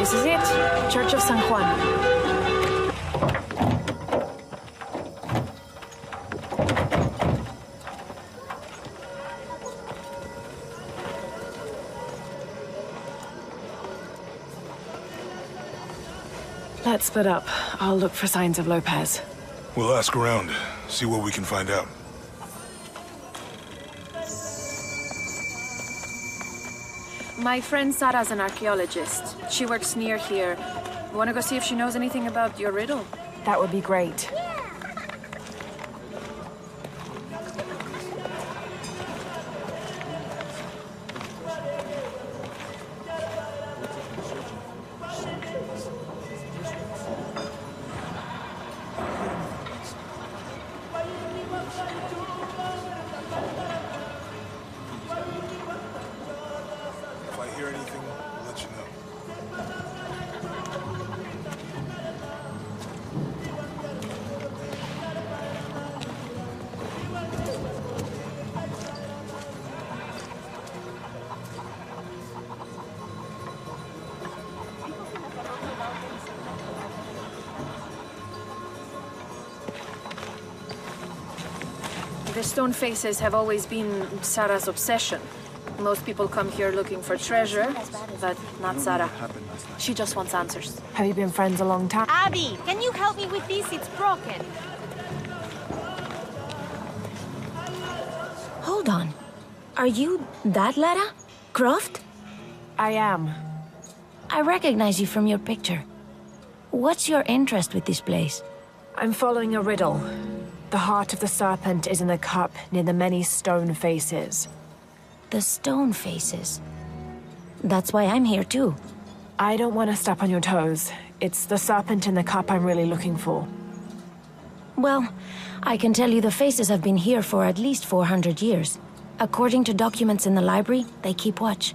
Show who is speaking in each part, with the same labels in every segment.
Speaker 1: This is it. Church of San Juan. Let's split up. I'll look for signs of Lopez.
Speaker 2: We'll ask around, see what we can find out.
Speaker 1: My friend Sarah's an archaeologist. She works near here. Wanna go see if she knows anything about your riddle?
Speaker 3: That would be great.
Speaker 2: If I hear anything, I'll let you know.
Speaker 1: The stone faces have always been Sarah's obsession. Most people come here looking for treasure, but not Sarah. She just wants answers.
Speaker 3: Have you been friends a long time?
Speaker 4: Abby, can you help me with this? It's broken.
Speaker 5: Hold on. Are you that Lara Croft?
Speaker 3: I am.
Speaker 5: I recognize you from your picture. What's your interest with this place?
Speaker 3: I'm following a riddle. The heart of the serpent is in the cup near the many stone faces.
Speaker 5: The stone faces. That's why I'm here too.
Speaker 3: I don't want to step on your toes. It's the serpent in the cup I'm really looking for.
Speaker 5: Well, I can tell you the faces have been here for at least 400 years. According to documents in the library, they keep watch.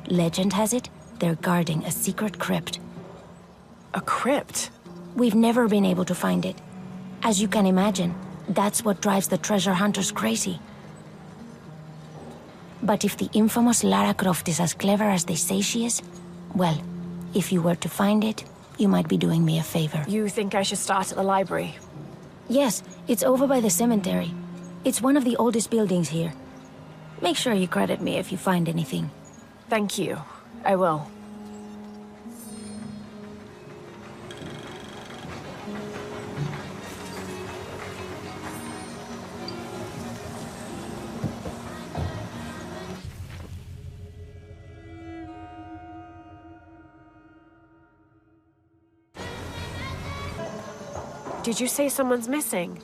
Speaker 5: Legend has it, they're guarding a secret crypt.
Speaker 3: A crypt?
Speaker 5: We've never been able to find it. As you can imagine, that's what drives the treasure hunters crazy. But if the infamous Lara Croft is as clever as they say she is, well, if you were to find it, you might be doing me a favor.
Speaker 3: You think I should start at the library?
Speaker 5: Yes, it's over by the cemetery. It's one of the oldest buildings here. Make sure you credit me if you find anything.
Speaker 3: Thank you. I will. Did you say someone's missing?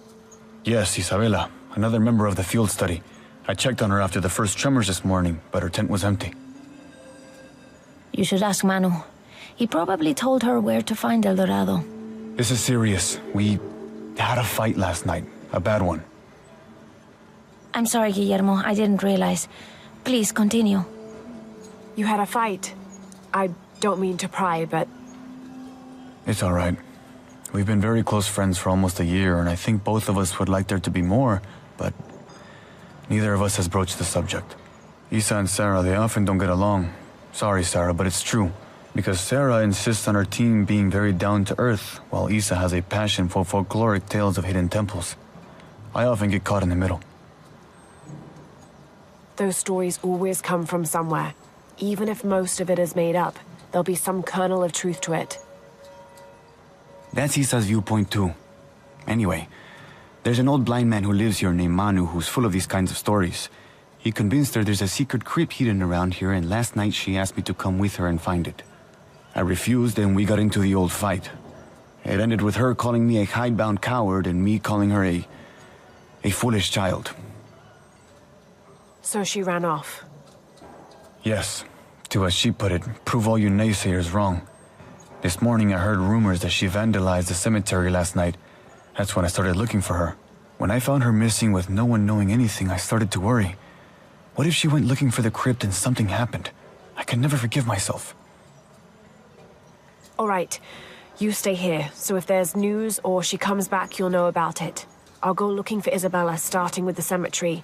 Speaker 6: Yes, Isabela, another member of the field study. I checked on her after the first tremors this morning, but her tent was empty.
Speaker 5: You should ask Manu. He probably told her where to find El Dorado.
Speaker 6: This is serious. We had a fight last night. A bad one.
Speaker 5: I'm sorry, Guillermo. I didn't realize. Please, continue.
Speaker 3: You had a fight. I don't mean to pry, but...
Speaker 6: It's all right. We've been very close friends for almost a year, and I think both of us would like there to be more, but neither of us has broached the subject. Isa and Sarah, they often don't get along. Sorry, Sarah, but it's true. Because Sarah insists on her team being very down-to-earth, while Isa has a passion for folkloric tales of hidden temples. I often get caught in the middle.
Speaker 3: Those stories always come from somewhere. Even if most of it is made up, there'll be some kernel of truth to it.
Speaker 6: That's Isa's viewpoint too. Anyway, there's an old blind man who lives here named Manu who's full of these kinds of stories. He convinced her there's a secret crypt hidden around here, and last night she asked me to come with her and find it. I refused, and we got into the old fight. It ended with her calling me a hidebound coward and me calling her a foolish child.
Speaker 3: So she ran off.
Speaker 6: Yes, to as she put it, prove all you naysayers wrong. This morning I heard rumors that she vandalized the cemetery last night. That's when I started looking for her. When I found her missing with no one knowing anything, I started to worry. What if she went looking for the crypt and something happened? I can never forgive myself.
Speaker 3: All right. You stay here, so if there's news or she comes back, you'll know about it. I'll go looking for Isabella, starting with the cemetery.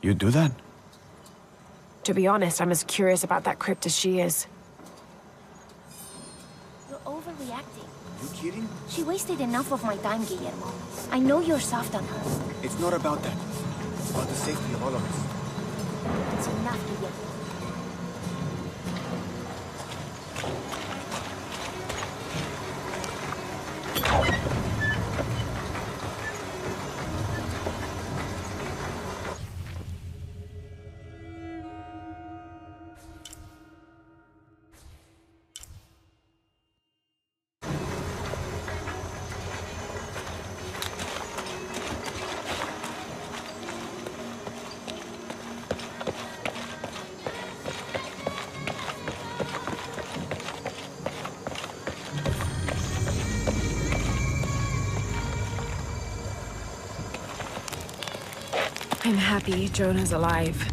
Speaker 6: You'd do that?
Speaker 3: To be honest, I'm as curious about that crypt as she is.
Speaker 7: You kidding?
Speaker 5: She wasted enough of my time, Guillermo. I know you're soft on her.
Speaker 7: It's not about that. It's about the safety of all of us.
Speaker 5: It's enough, Guillermo.
Speaker 3: I'm happy Jonah's alive.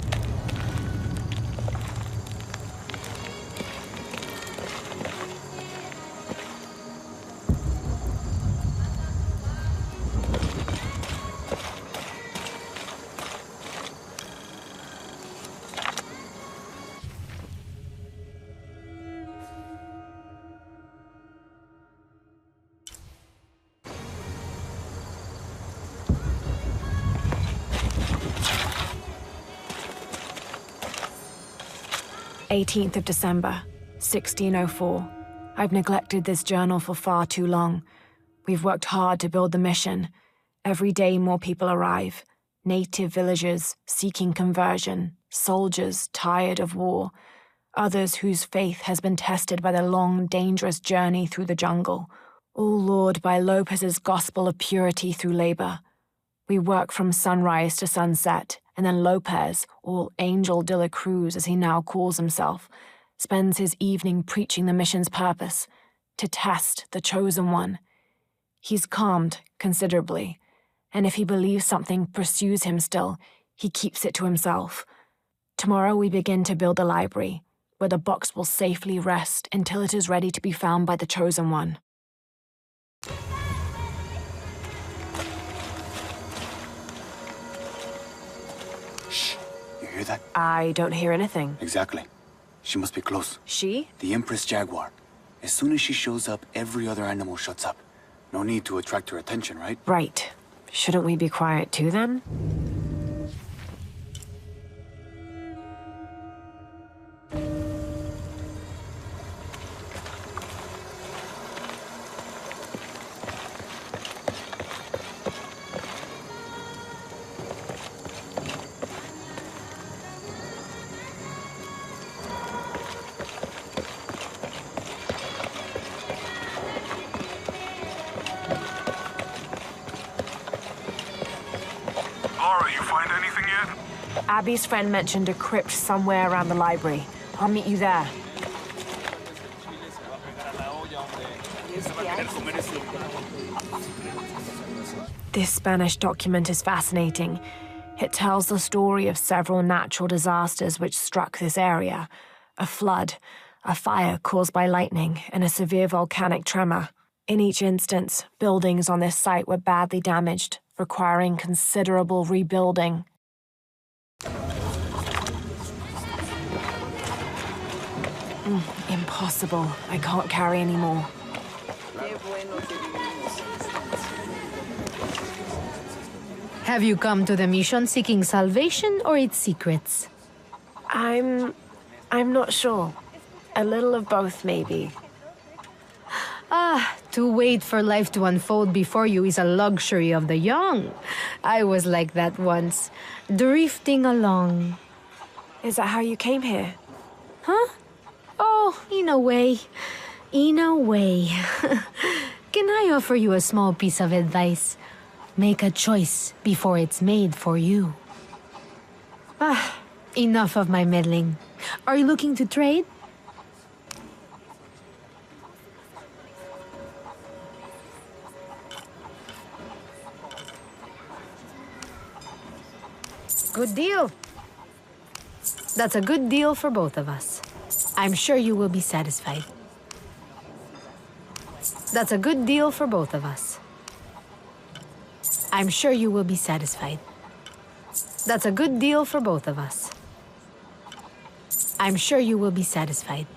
Speaker 3: "18th of December, 1604. I've neglected this journal for far too long. We've worked hard to build the mission. Every day more people arrive. Native villagers seeking conversion, soldiers tired of war, others whose faith has been tested by the long, dangerous journey through the jungle, all lured by Lopez's gospel of purity through labor. We work from sunrise to sunset, and then Lopez, or Angel de la Cruz as he now calls himself, spends his evening preaching the mission's purpose, to test the chosen one. He's calmed considerably, and if he believes something pursues him still, he keeps it to himself. Tomorrow we begin to build the library, where the box will safely rest until it is ready to be found by the chosen one."
Speaker 7: Shh. You hear that?
Speaker 3: I don't hear anything.
Speaker 7: Exactly. She must be close.
Speaker 3: She?
Speaker 7: The Empress Jaguar. As soon as she shows up, every other animal shuts up. No need to attract her attention, right?
Speaker 3: Right. Shouldn't we be quiet too then?
Speaker 2: Lara, you find anything yet?
Speaker 3: Abby's friend mentioned a crypt somewhere around the library. I'll meet you there. This Spanish document is fascinating. It tells the story of several natural disasters which struck this area. A flood, a fire caused by lightning, and a severe volcanic tremor. In each instance, buildings on this site were badly damaged, requiring considerable rebuilding. Impossible. I can't carry anymore.
Speaker 8: Have you come to the mission seeking salvation or its secrets?
Speaker 3: I'm not sure. A little of both, maybe.
Speaker 8: To wait for life to unfold before you is a luxury of the young. I was like that once, drifting along.
Speaker 3: Is that how you came here?
Speaker 8: Huh? Oh, in a way. In a way. Can I offer you a small piece of advice? Make a choice before it's made for you. Enough of my meddling. Are you looking to trade? Good deal. That's a good deal for both of us. I'm sure you will be satisfied. That's a good deal for both of us. I'm sure you will be satisfied. That's a good deal for both of us. I'm sure you will be satisfied.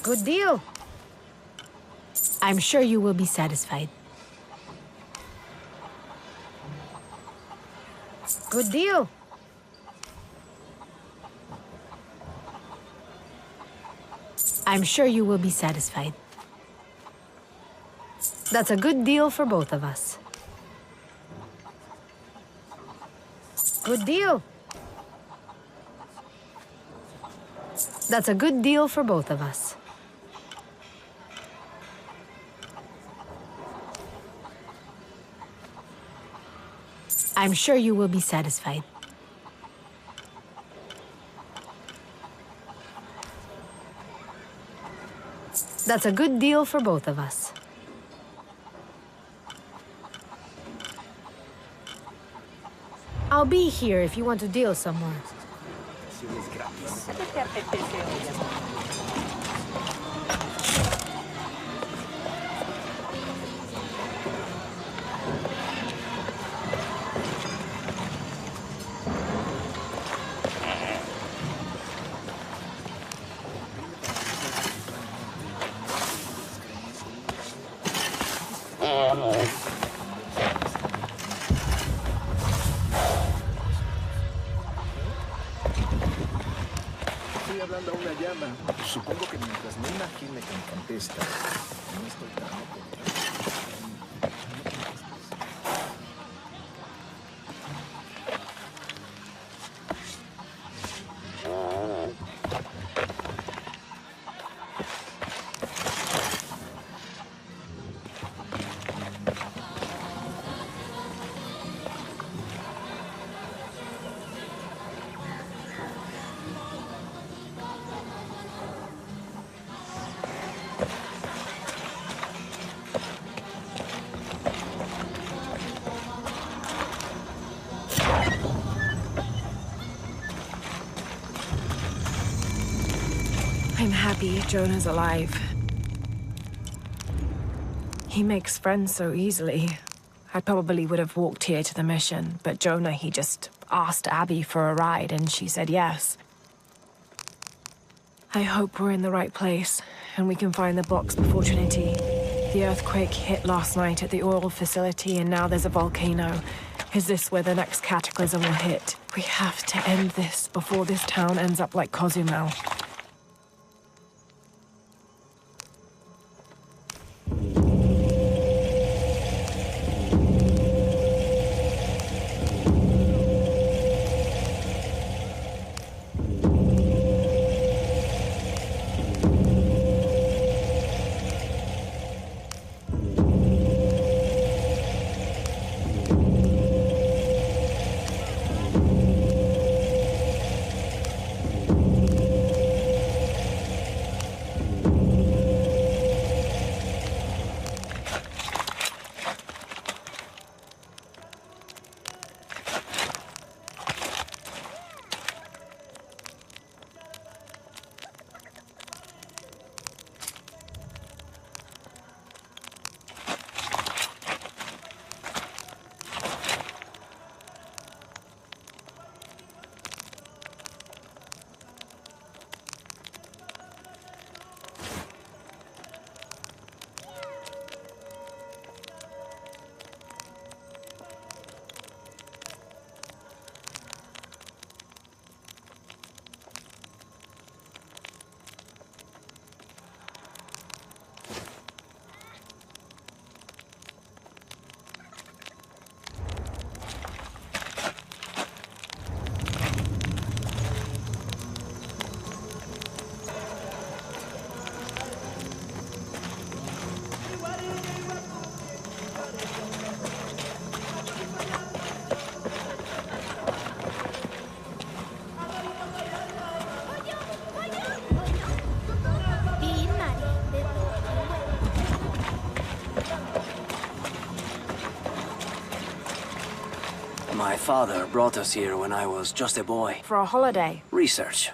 Speaker 8: Good deal. I'm sure you will be satisfied. Good deal. I'm sure you will be satisfied. That's a good deal for both of us. Good deal. That's a good deal for both of us. I'm sure you will be satisfied. That's a good deal for both of us. I'll be here if you want to deal somewhere.
Speaker 9: Estoy hablando a una llama. Supongo que mientras no imagine que me contesta, no estoy tan
Speaker 3: I'm happy Jonah's alive. He makes friends so easily. I probably would have walked here to the mission, but Jonah, he just asked Abby for a ride and she said yes. I hope we're in the right place and we can find the box before Trinity. The earthquake hit last night at the oil facility and now there's a volcano. Is this where the next cataclysm will hit? We have to end this before this town ends up like Cozumel.
Speaker 10: My father brought us here when I was just a boy.
Speaker 3: For a holiday?
Speaker 10: Research.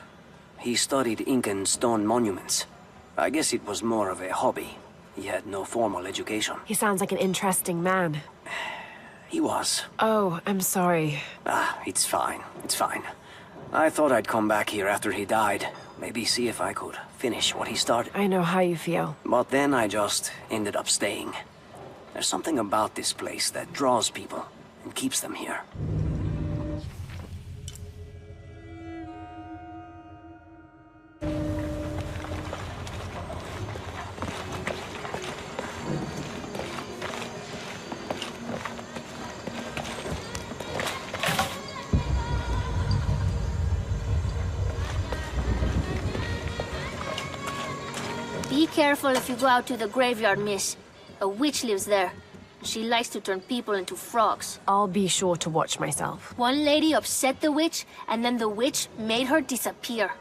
Speaker 10: He studied Incan stone monuments. I guess it was more of a hobby. He had no formal education.
Speaker 3: He sounds like an interesting man.
Speaker 10: He was.
Speaker 3: Oh, I'm sorry.
Speaker 10: It's fine. It's fine. I thought I'd come back here after he died. Maybe see if I could finish what he started.
Speaker 3: I know how you feel.
Speaker 10: But then I just ended up staying. There's something about this place that draws people and keeps them here.
Speaker 4: Be careful if you go out to the graveyard, miss. A witch lives there. She likes to turn people into frogs.
Speaker 3: I'll be sure to watch myself.
Speaker 4: One lady upset the witch, and then the witch made her disappear.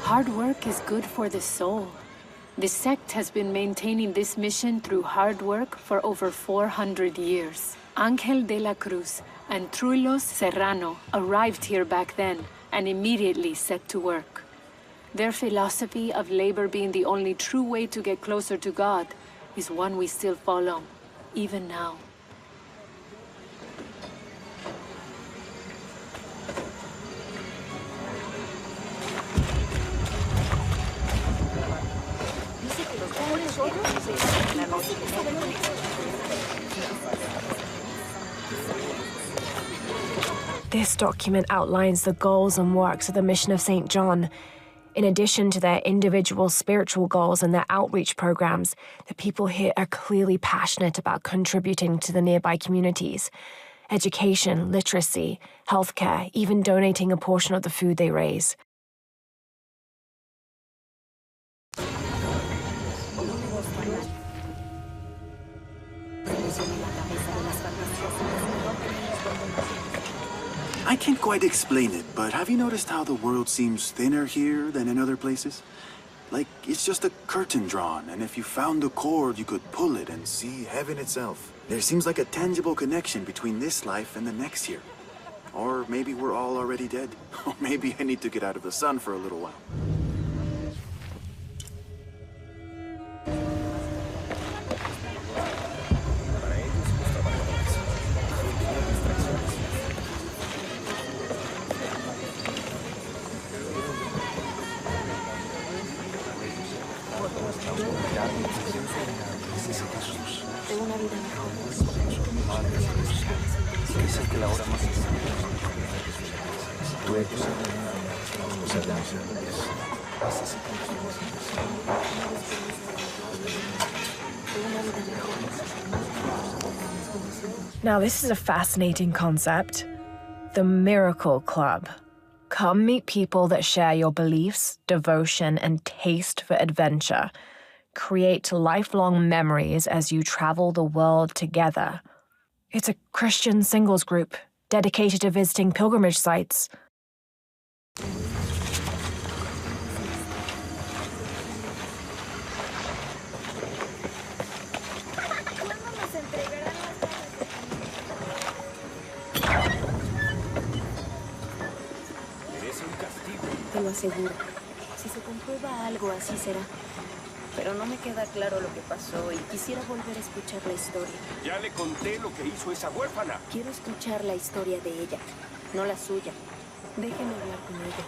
Speaker 11: Hard work is good for the soul. The sect has been maintaining this mission through hard work for over 400 years. Ángel de la Cruz and Truilos Serrano arrived here back then and immediately set to work. Their philosophy of labor being the only true way to get closer to God is one we still follow, even now.
Speaker 3: This document outlines the goals and works of the Mission of St. John. In addition to their individual spiritual goals and their outreach programs, the people here are clearly passionate about contributing to the nearby communities. Education, literacy, healthcare, even donating a portion of the food they raise.
Speaker 7: I can't quite explain it, but have you noticed how the world seems thinner here than in other places? Like, it's just a curtain drawn, and if you found the cord, you could pull it and see heaven itself. There seems like a tangible connection between this life and the next here. Or maybe we're all already dead. Or maybe I need to get out of the sun for a little while.
Speaker 3: Now, this is a fascinating concept. The Miracle Club. Come meet people that share your beliefs, devotion, and taste for adventure. Create lifelong memories as you travel the world together. It's a Christian singles group dedicated to visiting pilgrimage sites.
Speaker 5: Te lo aseguro. Si se comprueba algo, así será. Pero no me queda claro lo que pasó y quisiera volver a escuchar la historia.
Speaker 12: Ya le conté lo que hizo esa huérfana.
Speaker 5: Quiero escuchar la historia de ella, no la suya. Déjeme hablar con ella.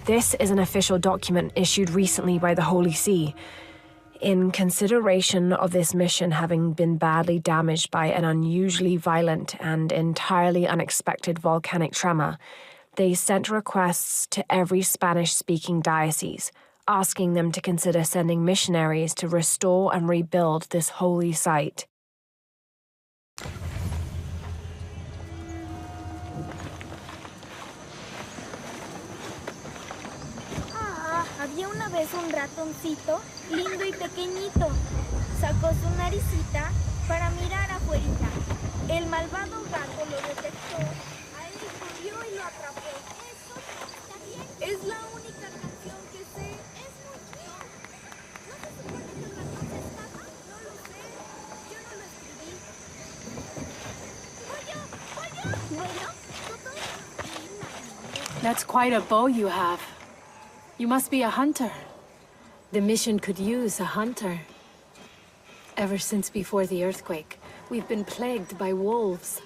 Speaker 3: This is an official document issued recently by the Holy See. In consideration of this mission having been badly damaged by an unusually violent and entirely unexpected volcanic tremor, they sent requests to every Spanish-speaking diocese, asking them to consider sending missionaries to restore and rebuild this holy site.
Speaker 4: Había una vez un ratoncito, lindo y pequeñito. Sacó su naricita para mirar afuerita. El malvado gato lo detectó, a él corrió y lo atrapó. Eso está bien. Es la única canción que sé. Es muy bien. ¿No se supone que el ratón se escapa? No lo sé. Yo no lo escribí.
Speaker 11: That's quite a bow you have. You must be a hunter. The mission could use a hunter. Ever since before the earthquake, we've been plagued by wolves.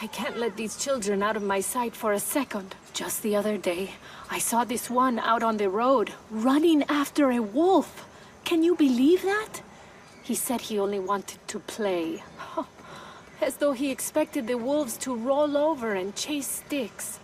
Speaker 11: I can't let these children out of my sight for a second. Just the other day, I saw this one out on the road, running after a wolf. Can you believe that? He said he only wanted to play. As though he expected the wolves to roll over and chase sticks.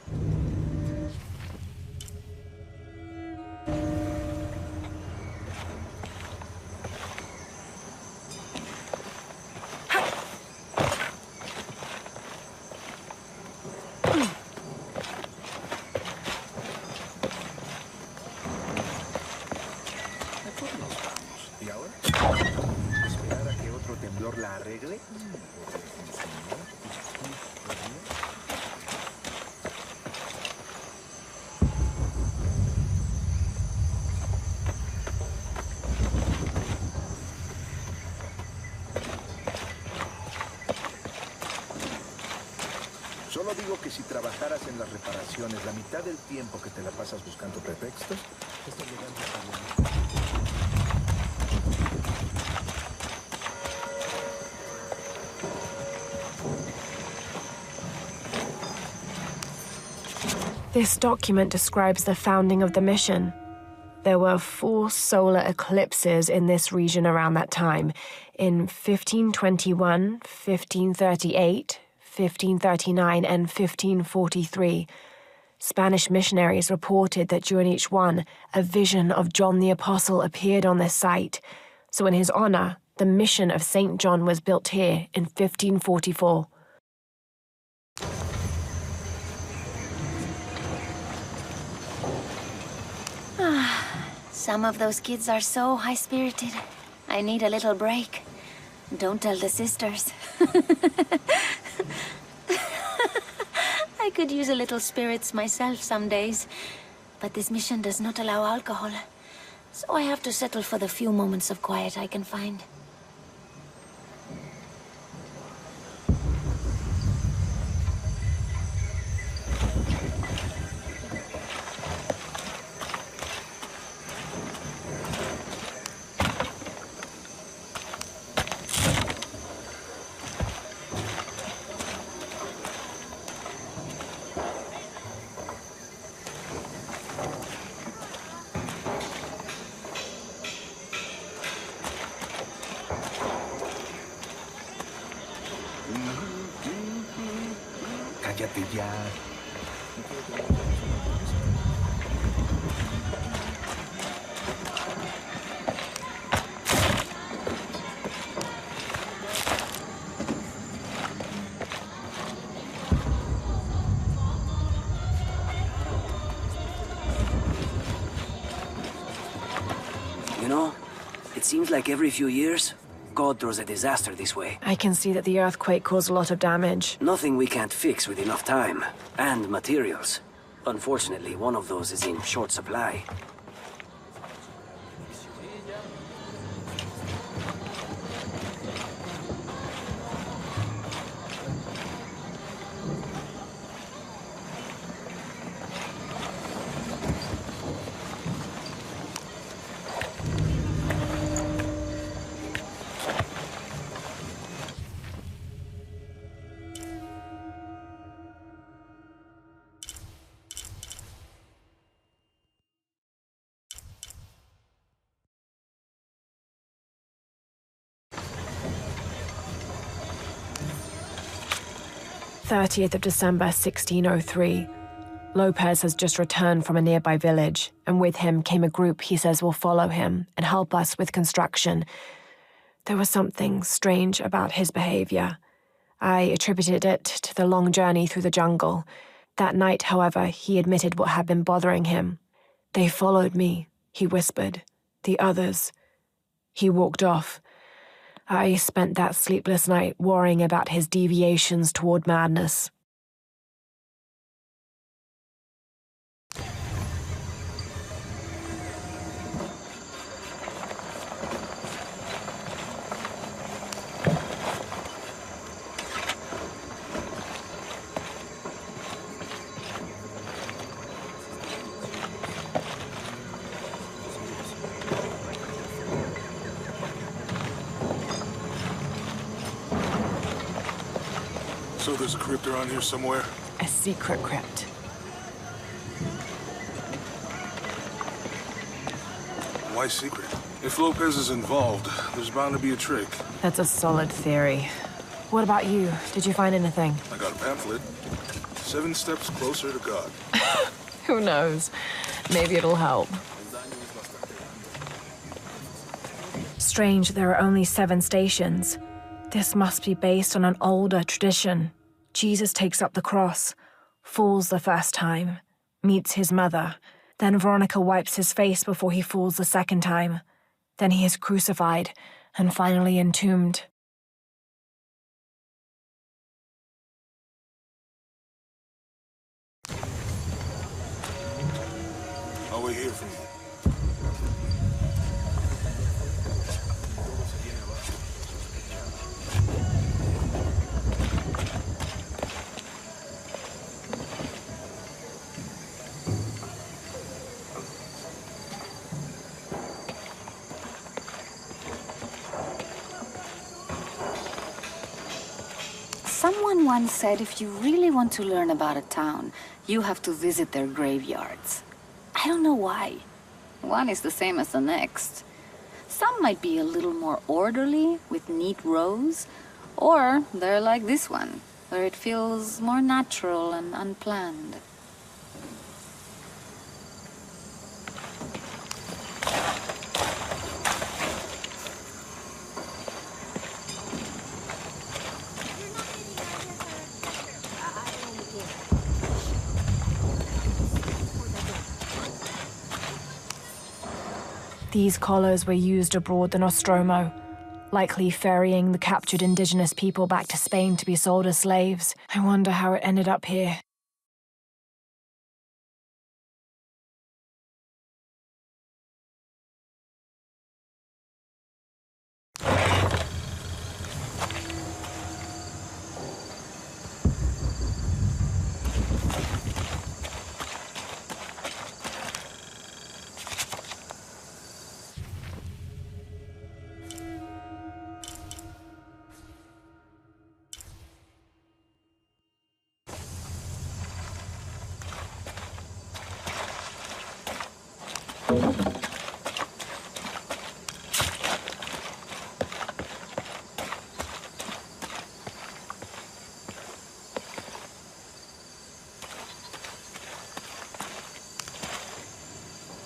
Speaker 9: Solo digo que si trabajaras en las reparaciones la mitad del tiempo que te la pasas buscando pretextos, esto llegando a...
Speaker 3: This document describes the founding of the mission. There were 4 solar eclipses in this region around that time, in 1521, 1538, 1539, and 1543. Spanish missionaries reported that during each one, a vision of John the Apostle appeared on this site. So in his honor, the mission of St. John was built here in 1544.
Speaker 5: Some of those kids are so high-spirited. I need a little break. Don't tell the sisters. I could use a little spirits myself some days, but this mission does not allow alcohol, so I have to settle for the few moments of quiet I can find.
Speaker 9: Cállate ya.
Speaker 10: You know, it seems like every few years, God throws a disaster this way.
Speaker 3: I can see that the earthquake caused a lot of damage.
Speaker 10: Nothing we can't fix with enough time. And materials. Unfortunately, one of those is in short supply.
Speaker 3: "30th of December, 1603. Lopez has just returned from a nearby village, and with him came a group he says will follow him and help us with construction. There was something strange about his behavior. I attributed it to the long journey through the jungle. That night, however, he admitted what had been bothering him. 'They followed me,' he whispered. 'The others.' He walked off. I spent that sleepless night worrying about his deviations toward madness."
Speaker 2: So there's a crypt around here somewhere?
Speaker 3: A secret crypt.
Speaker 2: Why secret? If Lopez is involved, there's bound to be a trick.
Speaker 3: That's a solid theory. What about you? Did you find anything?
Speaker 2: I got a pamphlet. 7 steps closer to God.
Speaker 3: Who knows? Maybe it'll help. Strange, there are only 7 stations. This must be based on an older tradition. Jesus takes up the cross, falls the first time, meets his mother. Then Veronica wipes his face before he falls the second time. Then he is crucified and finally entombed.
Speaker 2: I'll wait here for you.
Speaker 13: Someone once said if you really want to learn about a town, you have to visit their graveyards. I don't know why. One is the same as the next. Some might be a little more orderly, with neat rows, or they're like this one, where it feels more natural and unplanned.
Speaker 3: These collars were used abroad the Nostromo, likely ferrying the captured indigenous people back to Spain to be sold as slaves. I wonder how it ended up here.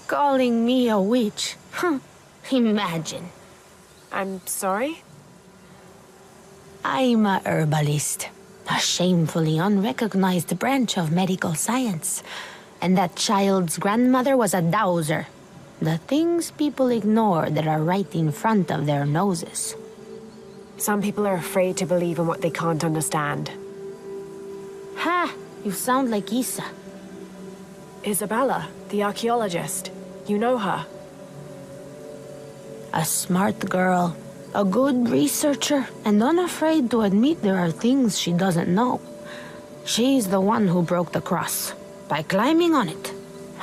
Speaker 8: Calling me a witch? Huh. Imagine.
Speaker 3: I'm sorry?
Speaker 8: I'm a herbalist, a shamefully unrecognized branch of medical science. And that child's grandmother was a dowser. The things people ignore that are right in front of their noses.
Speaker 3: Some people are afraid to believe in what they can't understand.
Speaker 8: Ha! You sound like Isa.
Speaker 3: Isabella, the archaeologist. You know her.
Speaker 8: A smart girl, a good researcher, and unafraid to admit there are things she doesn't know. She's the one who broke the cross, by climbing on it.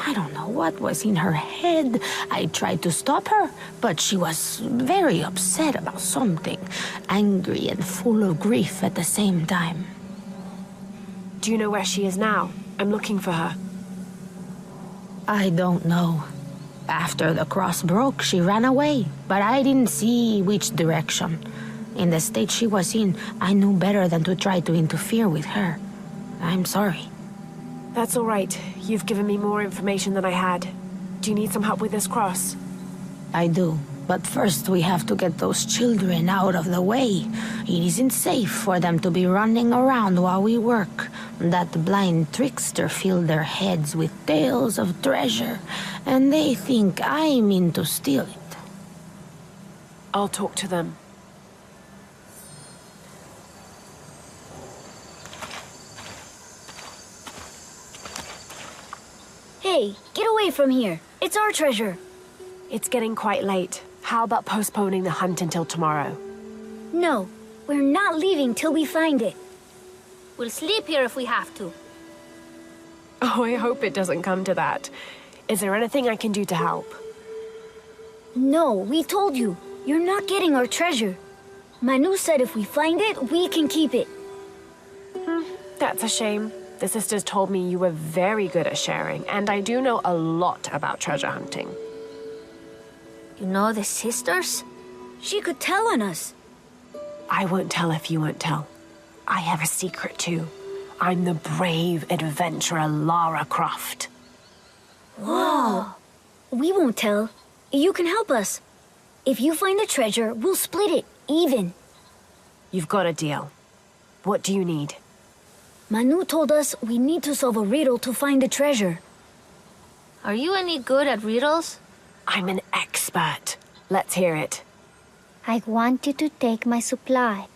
Speaker 8: I don't know what was in her head. I tried to stop her, but she was very upset about something, angry and full of grief at the same time.
Speaker 3: Do you know where she is now? I'm looking for her.
Speaker 8: I don't know. After the cross broke, she ran away, but I didn't see which direction. In the state she was in, I knew better than to try to interfere with her. I'm sorry.
Speaker 3: That's all right. You've given me more information than I had. Do you need some help with this cross?
Speaker 8: I do, but first we have to get those children out of the way. It isn't safe for them to be running around while we work. That blind trickster filled their heads with tales of treasure, and they think I mean to steal it.
Speaker 3: I'll talk to them.
Speaker 4: Hey, get away from here. It's our treasure.
Speaker 3: It's getting quite late. How about postponing the hunt until tomorrow?
Speaker 4: No, we're not leaving till we find it. We'll sleep here if we have to.
Speaker 3: Oh, I hope it doesn't come to that. Is there anything I can do to help?
Speaker 4: No, we told you. You're not getting our treasure. Manu said if we find it, we can keep it.
Speaker 3: That's a shame. The sisters told me you were very good at sharing, and I do know a lot about treasure hunting.
Speaker 4: You know the sisters? She could tell on us.
Speaker 3: I won't tell if you won't tell. I have a secret too. I'm the brave adventurer Lara Croft.
Speaker 4: Whoa! We won't tell. You can help us. If you find the treasure, we'll split it, even.
Speaker 3: You've got a deal. What do you need?
Speaker 4: Manu told us we need to solve a riddle to find the treasure. Are you any good at riddles?
Speaker 3: I'm an expert. Let's hear it.
Speaker 4: I want you to take my supply.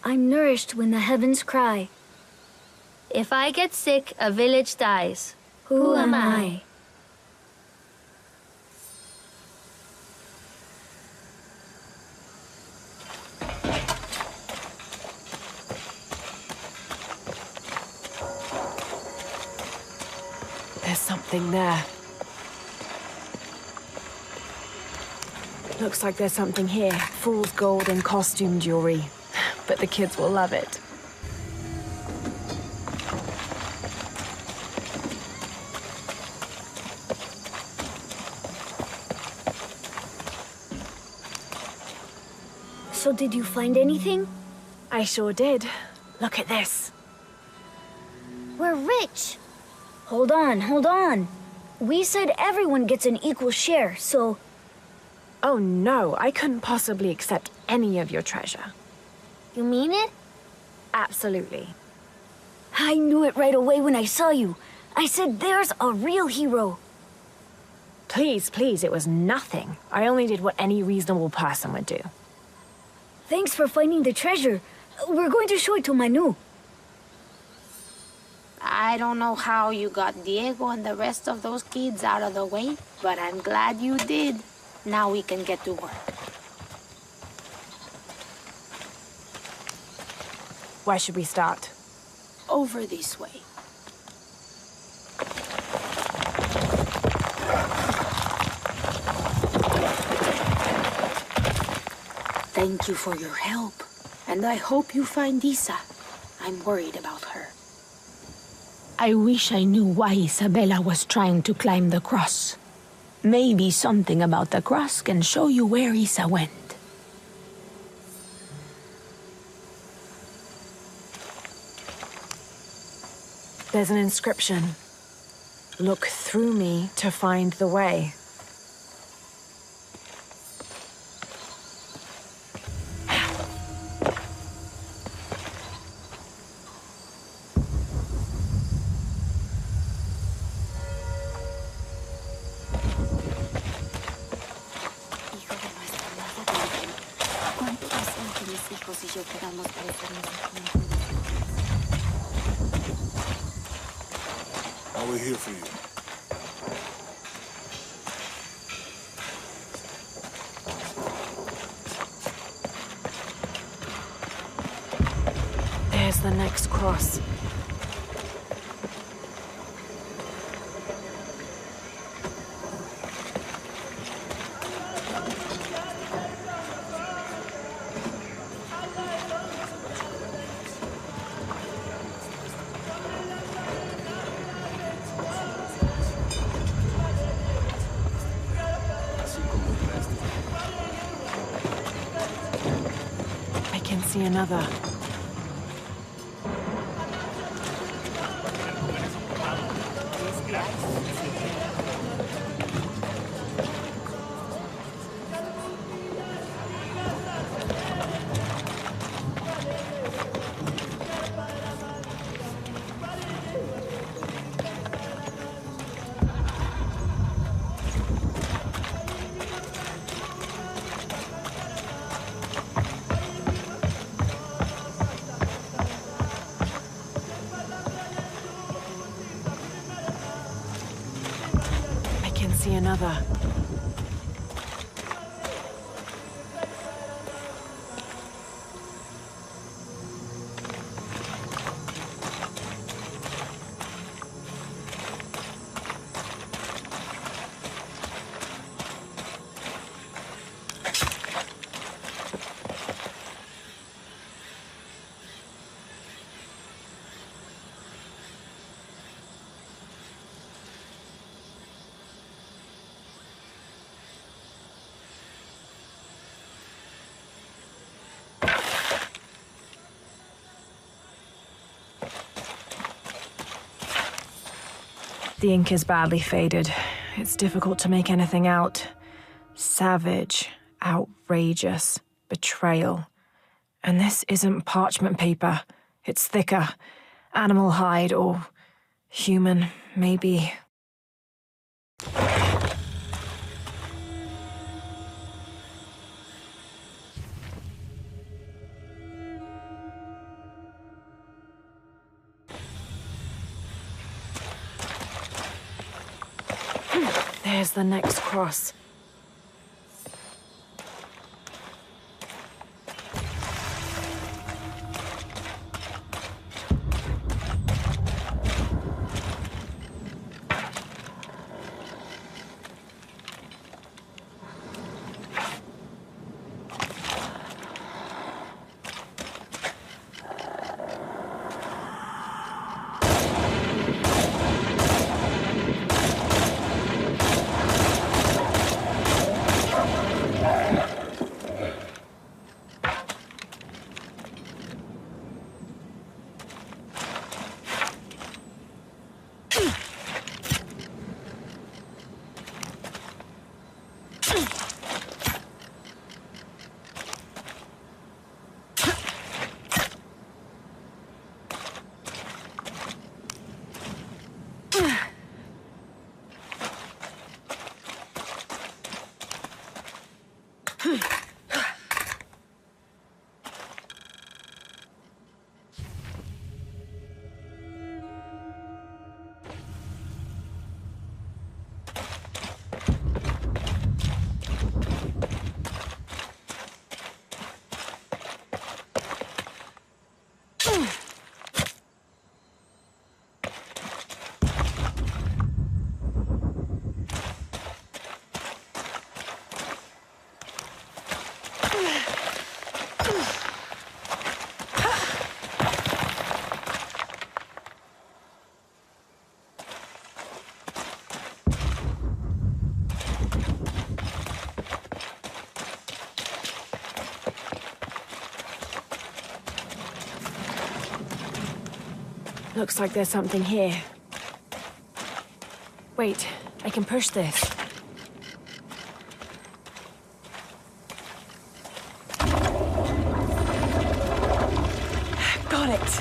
Speaker 4: I'm nourished when the heavens cry. If I get sick, a village dies. Who am I?
Speaker 3: There's something there. Looks like there's something here. Fool's gold and costume jewelry. But the kids will love it.
Speaker 4: So did you find anything?
Speaker 3: I sure did. Look at this.
Speaker 4: We're rich. Hold on, hold on. We said everyone gets an equal share, so...
Speaker 3: Oh no, I couldn't possibly accept any of your treasure.
Speaker 4: You mean it?
Speaker 3: Absolutely.
Speaker 4: I knew it right away when I saw you. I said there's a real hero.
Speaker 3: Please, please, it was nothing. I only did what any reasonable person would do.
Speaker 4: Thanks for finding the treasure. We're going to show it to Manu.
Speaker 14: I don't know how you got Diego and the rest of those kids out of the way, but I'm glad you did. Now we can get to work.
Speaker 3: Where should we start?
Speaker 14: Over this way. Thank you for your help, and I hope you find Isa. I'm worried about her.
Speaker 8: I wish I knew why Isabella was trying to climb the cross. Maybe something about the cross can show you where Isa went.
Speaker 3: There's an inscription. Look through me to find the way.
Speaker 2: We're here for you.
Speaker 3: There's the next cross. See another. See another. The ink is badly faded. It's difficult to make anything out. Savage, outrageous, betrayal. And this isn't parchment paper. It's thicker. Animal hide or human, maybe. There's the next cross. Looks like there's something here. Wait, I can push this. Got it!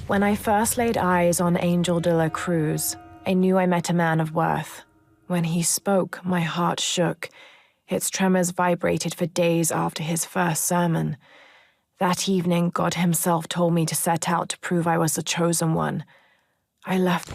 Speaker 3: When I first laid eyes on Angel de la Cruz, I knew I met a man of worth. When he spoke, my heart shook. Its tremors vibrated for days after his first sermon. That evening, God himself told me to set out to prove I was the chosen one. I left...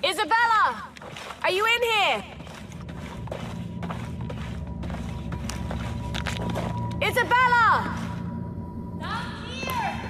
Speaker 3: Isabella! Are you in here? Isabella! Down here!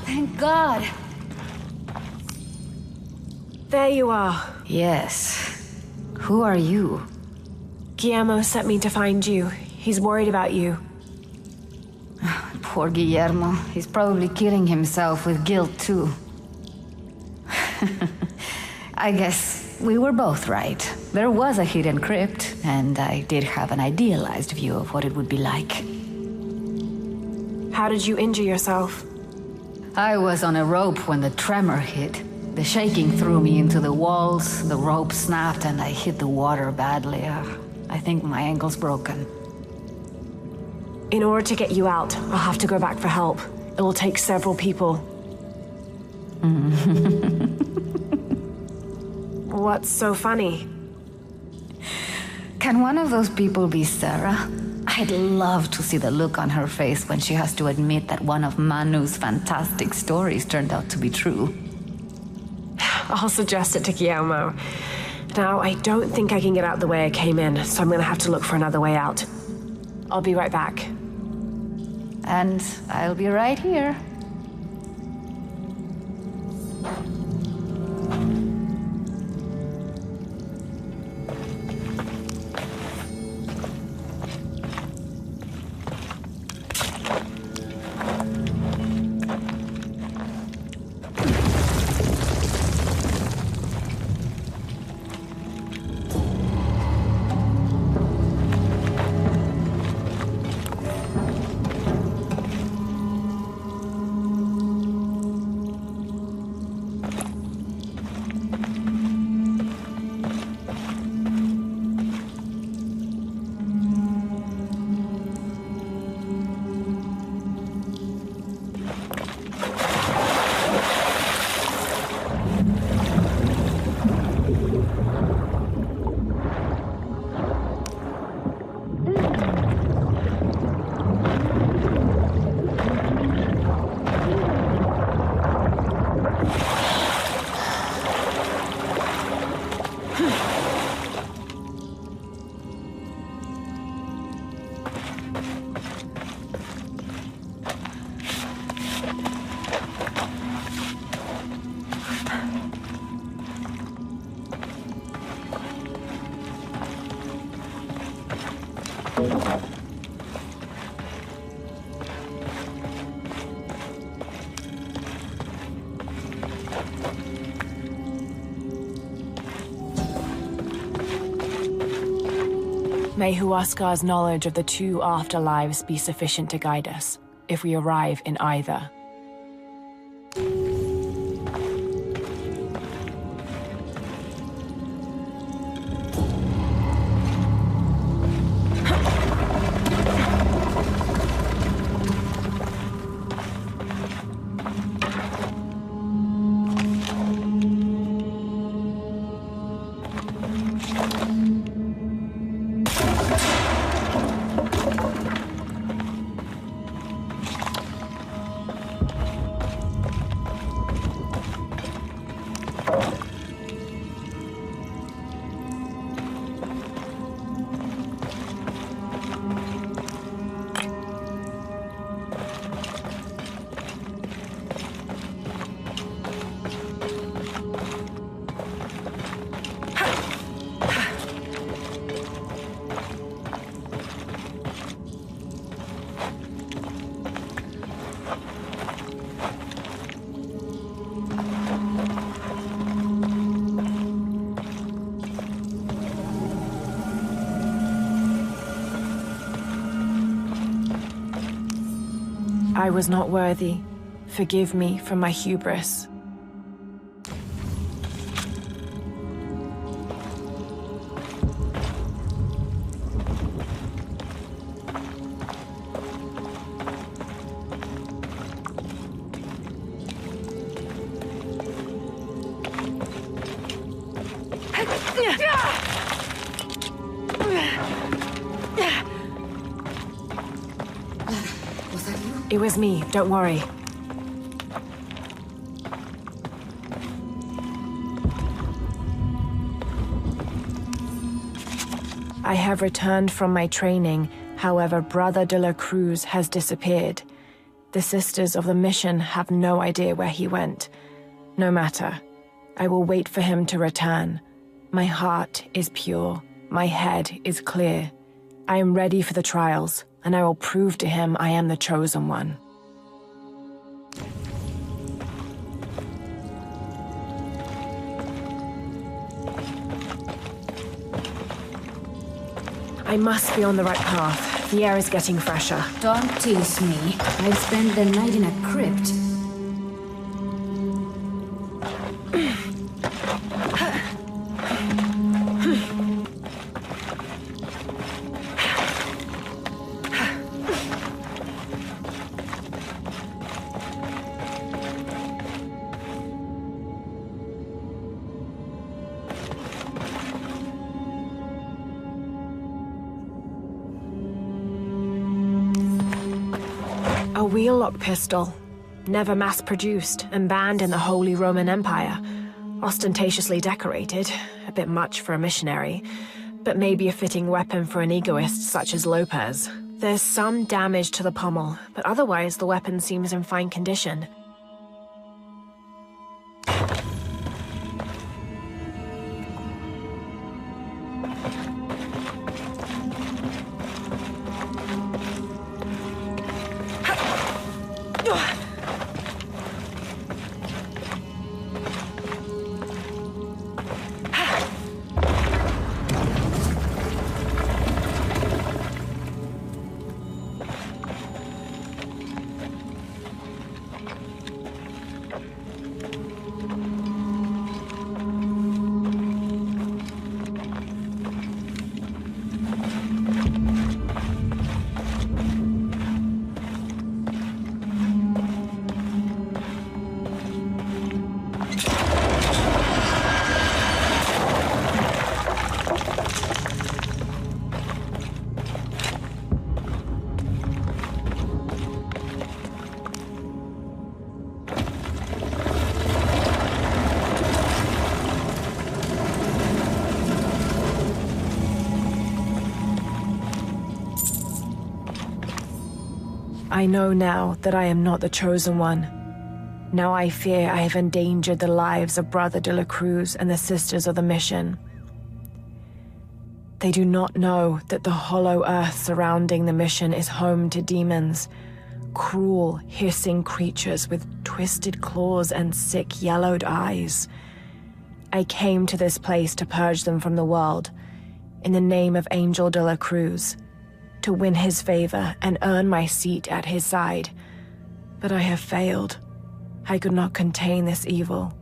Speaker 13: Thank God.
Speaker 3: There you are.
Speaker 13: Yes. Who are you?
Speaker 3: Guillermo sent me to find you. He's worried about you.
Speaker 13: Poor Guillermo. He's probably killing himself with guilt, too. I guess we were both right. There was a hidden crypt, and I did have an idealized view of what it would be like.
Speaker 3: How did you injure yourself?
Speaker 13: I was on a rope when the tremor hit. The shaking threw me into the walls, the rope snapped, and I hit the water badly. I think my ankle's broken.
Speaker 3: In order to get you out, I'll have to go back for help. It will take several people. What's so funny?
Speaker 13: Can one of those people be Sarah? I'd love to see the look on her face when she has to admit that one of Manu's fantastic stories turned out to be true.
Speaker 3: I'll suggest it to Guillermo. Now, I don't think I can get out the way I came in, so I'm gonna have to look for another way out. I'll be right back.
Speaker 13: And I'll be right here.
Speaker 3: May Huascar's knowledge of the two afterlives be sufficient to guide us, if we arrive in either. I was not worthy. Forgive me for my hubris. It was me, don't worry. I have returned from my training, however, Brother de la Cruz has disappeared. The Sisters of the Mission have no idea where he went. No matter. I will wait for him to return. My heart is pure. My head is clear. I am ready for the trials, and I will prove to him I am the chosen one. I must be on the right path. The air is getting fresher.
Speaker 15: Don't tease me. I'd spend the night in a crypt.
Speaker 3: A wheel-lock pistol, never mass-produced and banned in the Holy Roman Empire. Ostentatiously decorated, a bit much for a missionary, but maybe a fitting weapon for an egoist such as Lopez. There's some damage to the pommel, but otherwise the weapon seems in fine condition. I know now that I am not the chosen one. Now I fear I have endangered the lives of Brother de la Cruz and the Sisters of the Mission. They do not know that the hollow earth surrounding the mission is home to demons, cruel, hissing creatures with twisted claws and sick, yellowed eyes. I came to this place to purge them from the world, in the name of Angel de la Cruz, to win his favor and earn my seat at his side. But I have failed. I could not contain this evil,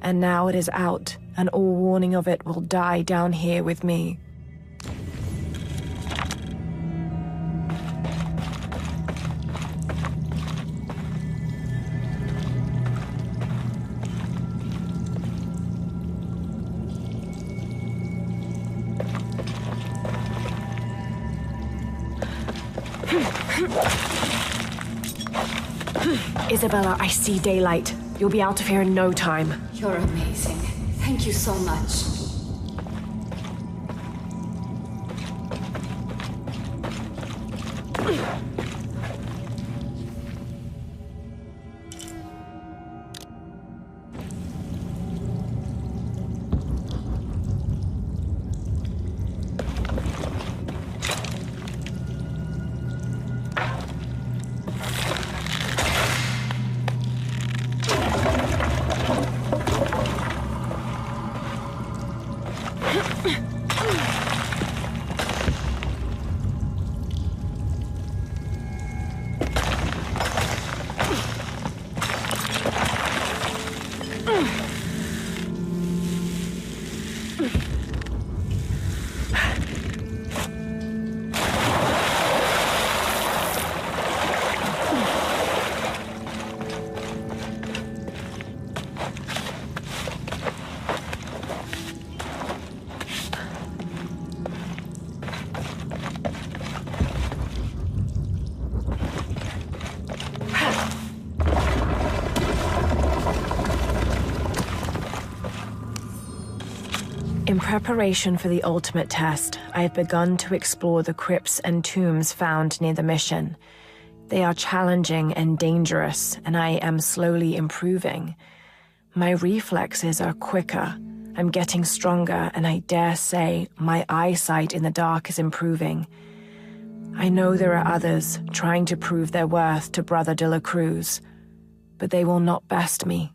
Speaker 3: and now it is out, and all warning of it will die down here with me. Isabella, I see daylight. You'll be out of here in no time.
Speaker 15: You're amazing. Thank you so much.
Speaker 3: In preparation for the ultimate test, I have begun to explore the crypts and tombs found near the mission. They are challenging and dangerous, and I am slowly improving. My reflexes are quicker, I'm getting stronger, and I dare say my eyesight in the dark is improving. I know there are others trying to prove their worth to Brother de la Cruz, but they will not best me.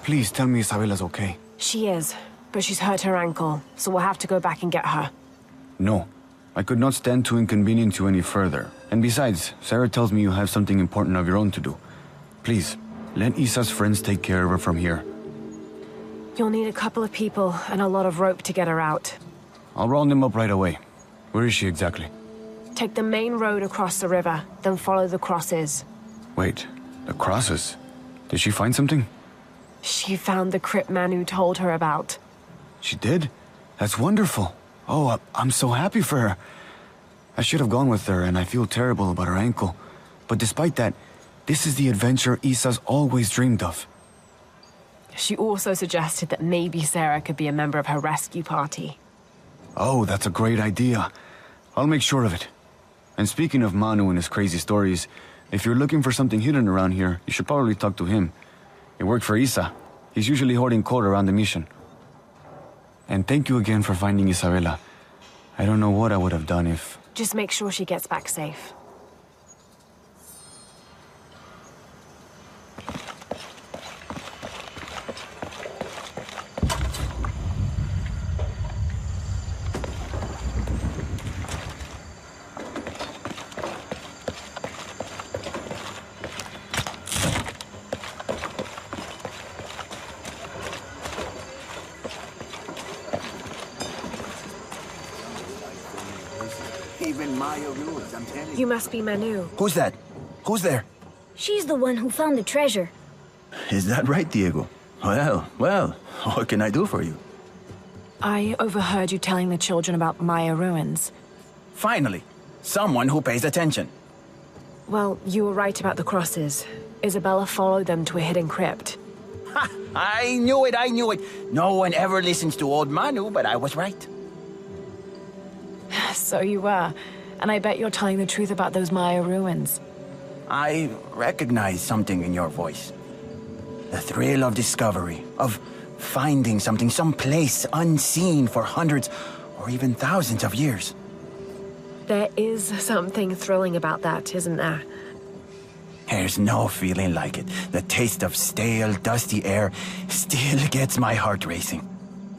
Speaker 6: Please tell me Isabella's okay.
Speaker 3: She is, but she's hurt her ankle, so we'll have to go back and get her.
Speaker 6: No. I could not stand to inconvenience you any further. And besides, Sarah tells me you have something important of your own to do. Please, let Isa's friends take care of her from here.
Speaker 3: You'll need a couple of people and a lot of rope to get her out.
Speaker 6: I'll round them up right away. Where is she exactly?
Speaker 3: Take the main road across the river, then follow the crosses.
Speaker 6: Wait, the crosses? Did she find something?
Speaker 3: She found the crypt Manu told her about.
Speaker 6: She did? That's wonderful. Oh, I'm so happy for her. I should have gone with her, and I feel terrible about her ankle. But despite that, this is the adventure Isa's always dreamed of.
Speaker 3: She also suggested that maybe Sarah could be a member of her rescue party.
Speaker 6: Oh, that's a great idea. I'll make sure of it. And speaking of Manu and his crazy stories, if you're looking for something hidden around here, you should probably talk to him. He worked for Isa. He's usually hoarding coal around the mission. And thank you again for finding Isabella. I don't know what I would have done if...
Speaker 3: Just make sure she gets back safe.
Speaker 7: Even Maya rules, I'm telling you.
Speaker 3: You must be Manu.
Speaker 16: Who's that? Who's there?
Speaker 4: She's the one who found the treasure.
Speaker 16: Is that right, Diego? Well, what can I do for you?
Speaker 3: I overheard you telling the children about Maya ruins.
Speaker 16: Finally, someone who pays attention.
Speaker 3: Well, you were right about the crosses. Isabella followed them to a hidden crypt.
Speaker 16: Ha! I knew it! No one ever listens to old Manu, but I was right.
Speaker 3: So you were. And I bet you're telling the truth about those Maya ruins.
Speaker 16: I recognize something in your voice. The thrill of discovery, of finding something someplace unseen for hundreds or even thousands of years.
Speaker 3: There is something thrilling about that, isn't there?
Speaker 16: There's no feeling like it. The taste of stale, dusty air still gets my heart racing.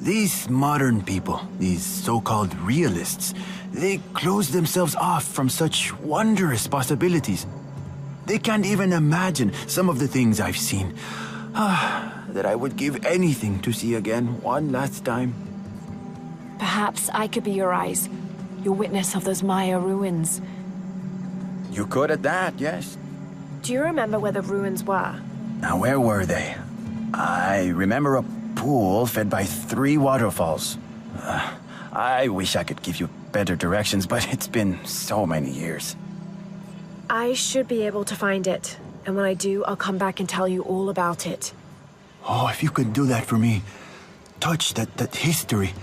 Speaker 7: These modern people, these so-called realists, they close themselves off from such wondrous possibilities.
Speaker 16: They can't even imagine some of the things I've seen. That I would give anything to see again one last time.
Speaker 3: Perhaps I could be your eyes, your witness of those Maya ruins.
Speaker 16: You could at that, yes.
Speaker 3: Do you remember where the ruins were?
Speaker 16: Now, where were they? I remember a pool fed by 3 waterfalls. I wish I could give you better directions, but it's been so many years.
Speaker 3: I should be able to find it, and when I do, I'll come back and tell you all about it.
Speaker 16: Oh, if you could do that for me, touch that history,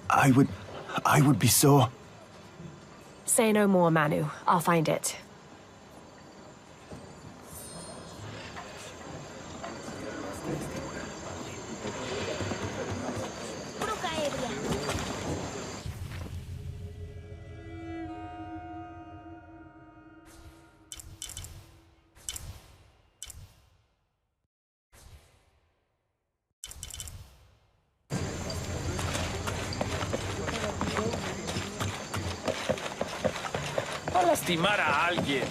Speaker 16: I would be so...
Speaker 3: Say no more, Manu. I'll find it.
Speaker 12: A lastimar a alguien.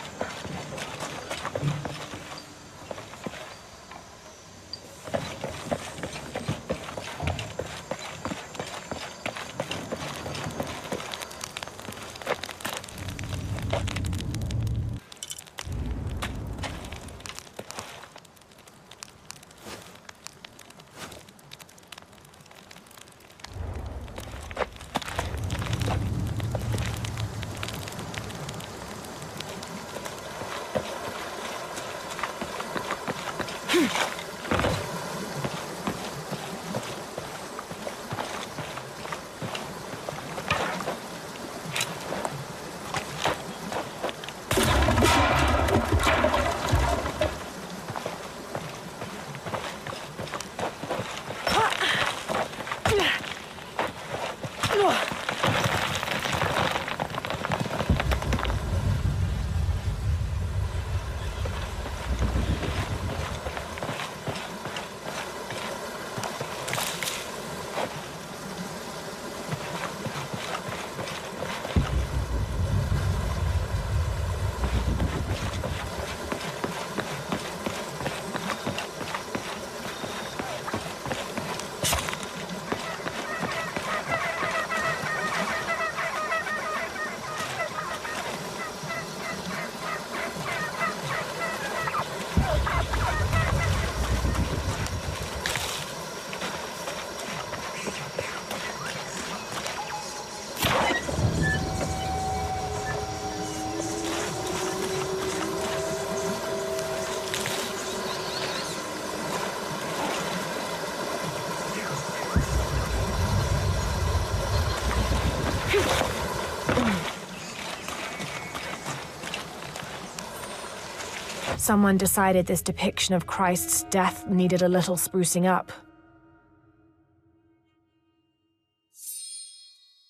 Speaker 3: Someone decided this depiction of Christ's death needed a little sprucing up.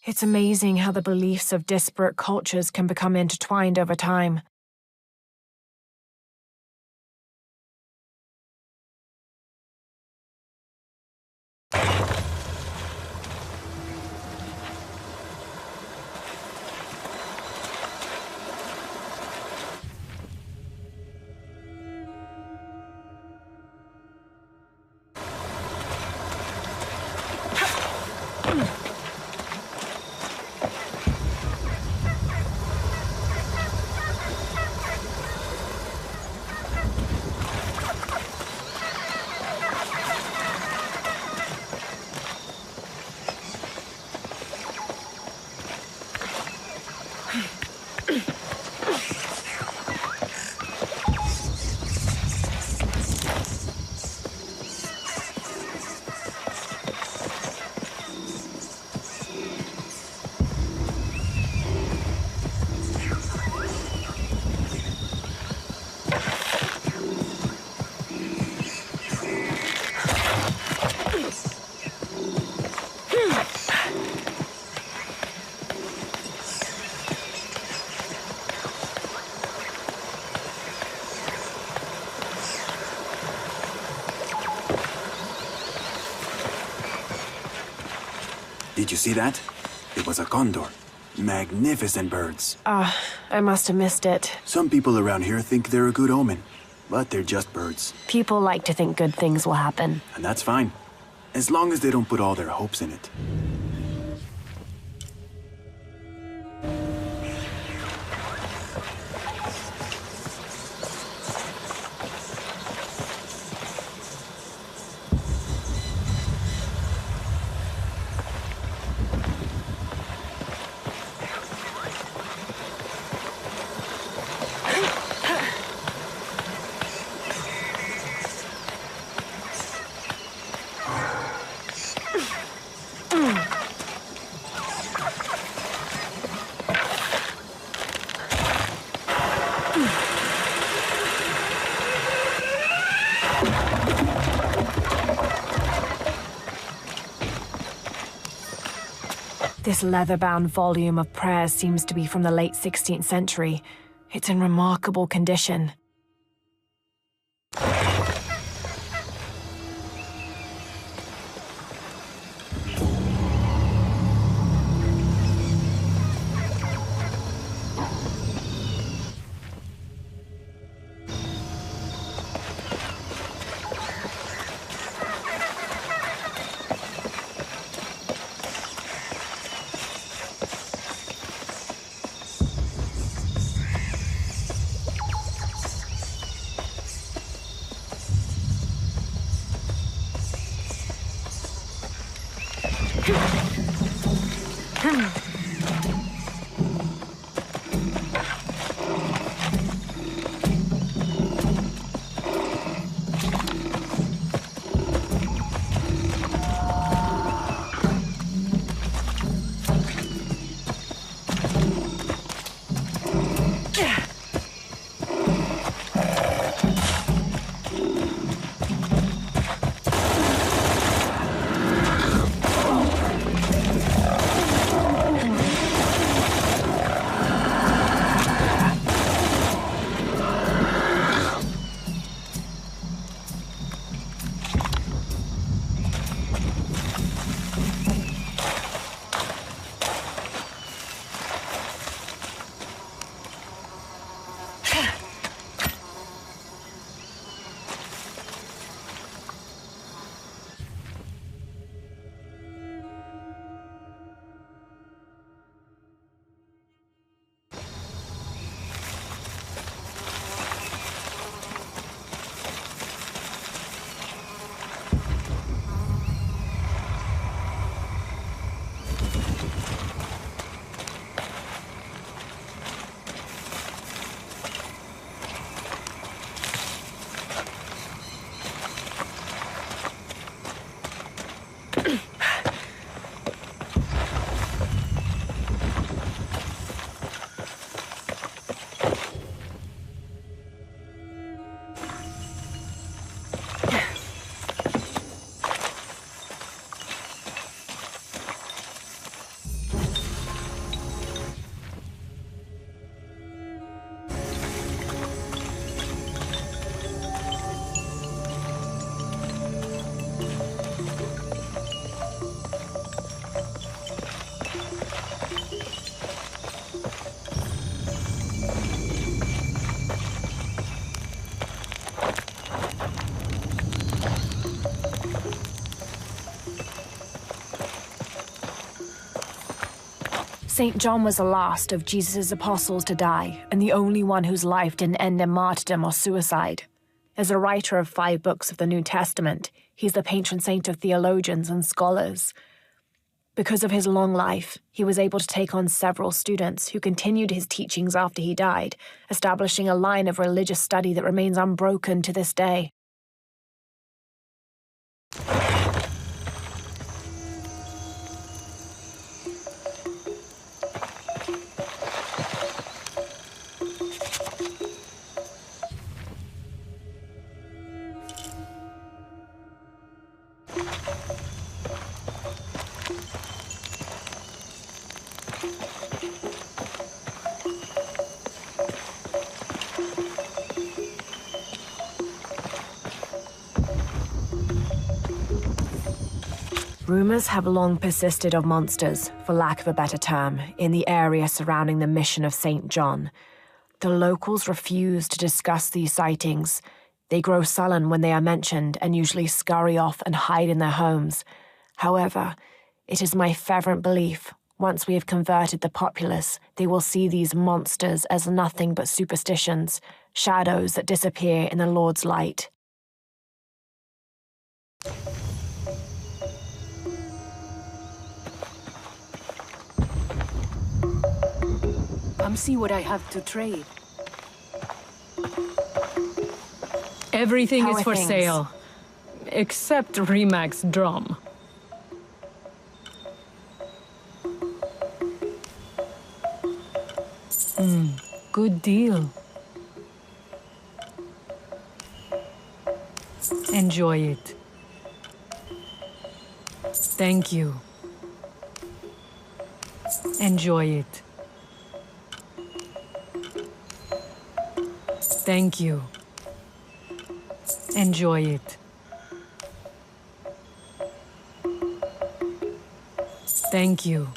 Speaker 3: It's amazing how the beliefs of disparate cultures can become intertwined over time.
Speaker 16: Did you see that? It was a condor.
Speaker 7: Magnificent birds.
Speaker 3: I must have missed it.
Speaker 7: Some people around here think they're a good omen, but they're just birds.
Speaker 3: People like to think good things will happen.
Speaker 7: And that's fine, as long as they don't put all their hopes in it.
Speaker 3: This leather-bound volume of prayers seems to be from the late 16th century. It's in remarkable condition. St. John was the last of Jesus' apostles to die, and the only one whose life didn't end in martyrdom or suicide. As a writer of 5 books of the New Testament, he's the patron saint of theologians and scholars. Because of his long life, he was able to take on several students who continued his teachings after he died, establishing a line of religious study that remains unbroken to this day. Rumors have long persisted of monsters, for lack of a better term, in the area surrounding the mission of St. John. The locals refuse to discuss these sightings. They grow sullen when they are mentioned and usually scurry off and hide in their homes. However, it is my fervent belief, once we have converted the populace, they will see these monsters as nothing but superstitions, shadows that disappear in the Lord's light.
Speaker 11: Come see what I have to trade. Everything
Speaker 3: How
Speaker 11: is
Speaker 3: are
Speaker 11: for
Speaker 3: things?
Speaker 11: sale, except Remac's drum. Good deal. Enjoy it. Thank you. Enjoy it. Thank you. Enjoy it. Thank you.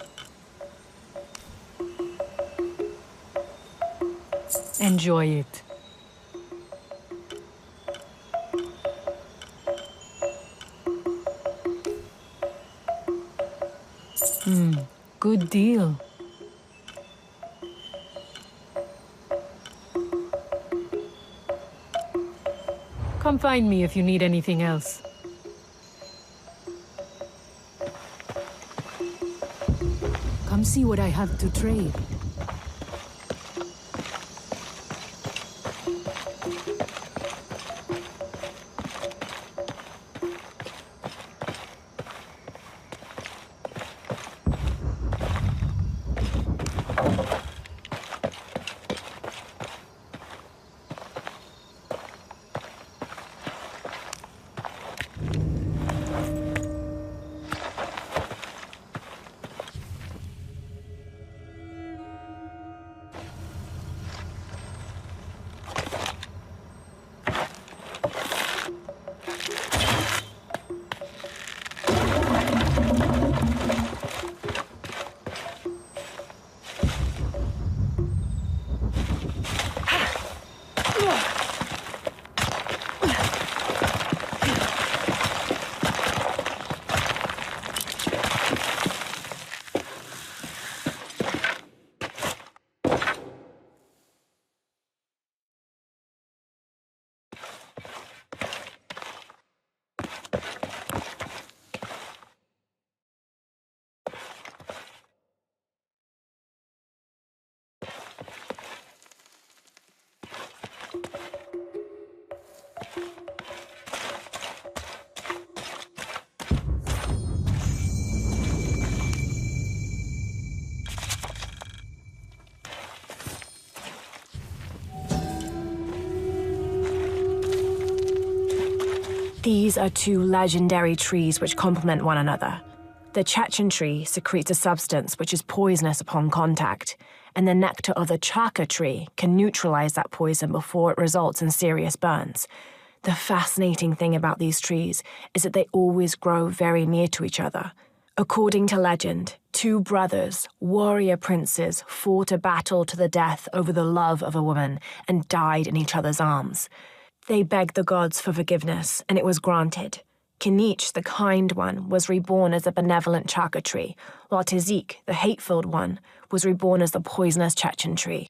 Speaker 11: Enjoy it. Good deal. Come find me if you need anything else. Come see what I have to trade.
Speaker 3: These are two legendary trees which complement one another. The Chechen tree secretes a substance which is poisonous upon contact, and the nectar of the Chaka tree can neutralize that poison before it results in serious burns. The fascinating thing about these trees is that they always grow very near to each other. According to legend, two brothers, warrior princes, fought a battle to the death over the love of a woman and died in each other's arms. They begged the gods for forgiveness, and it was granted. Kinich, the kind one, was reborn as a benevolent Chaka tree, while Tizik, the hate-filled one, was reborn as the poisonous Chechen tree.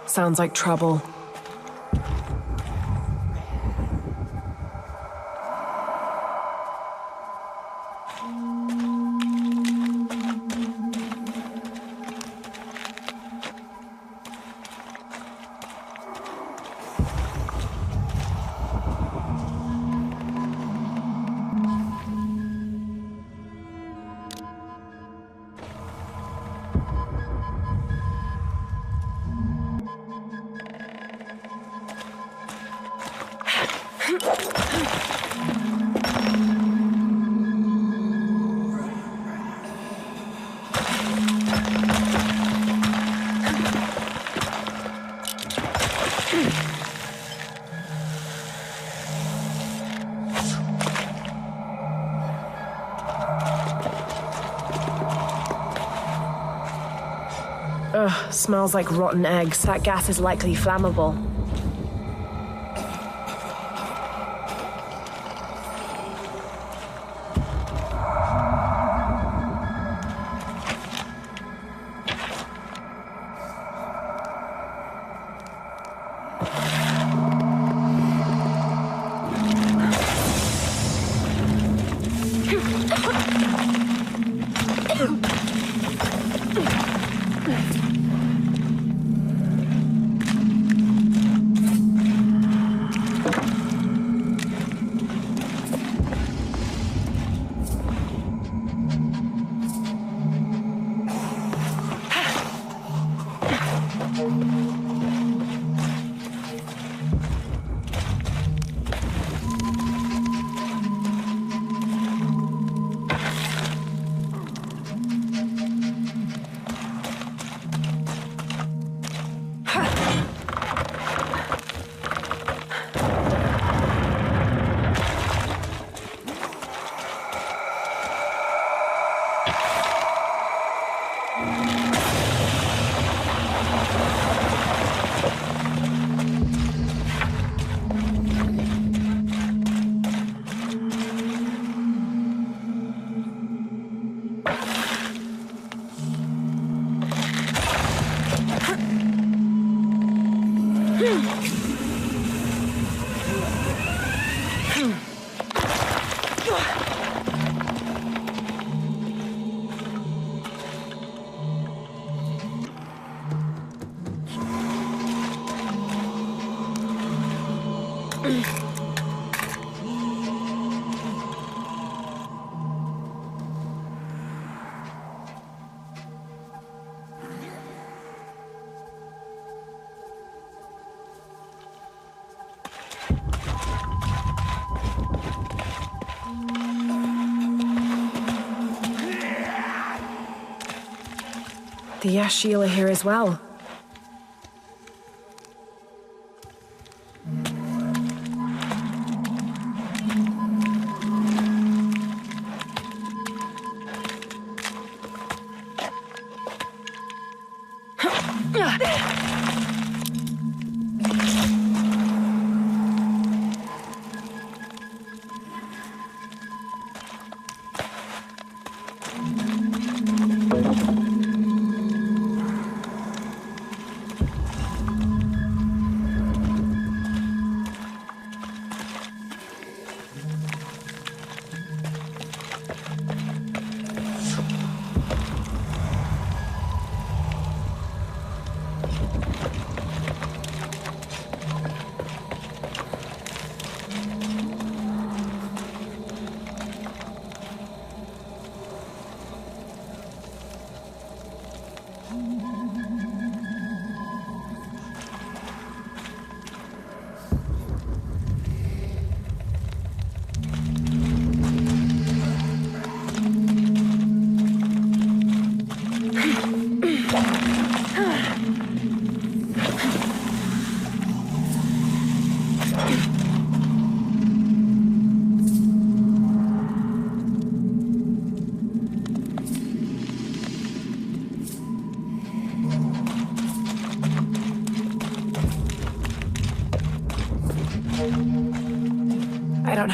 Speaker 3: Sounds like trouble. Ugh, smells like rotten eggs. That gas is likely flammable. The Yashil are here as well.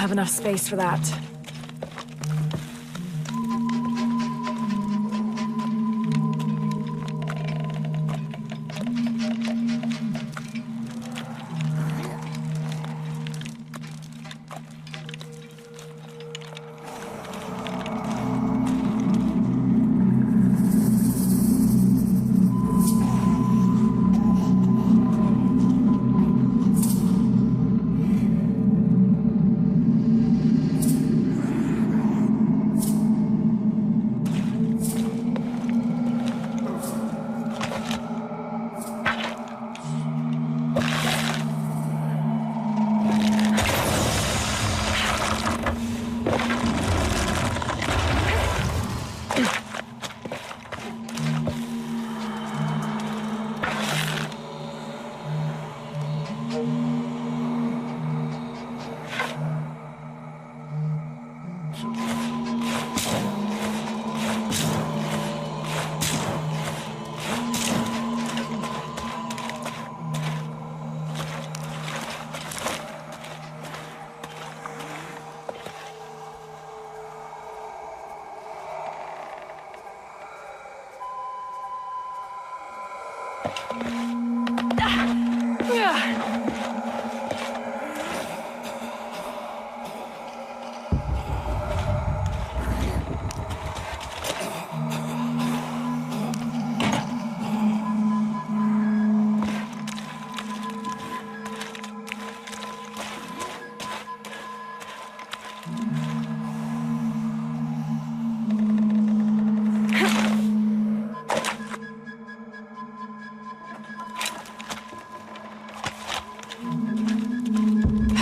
Speaker 3: have enough space for that.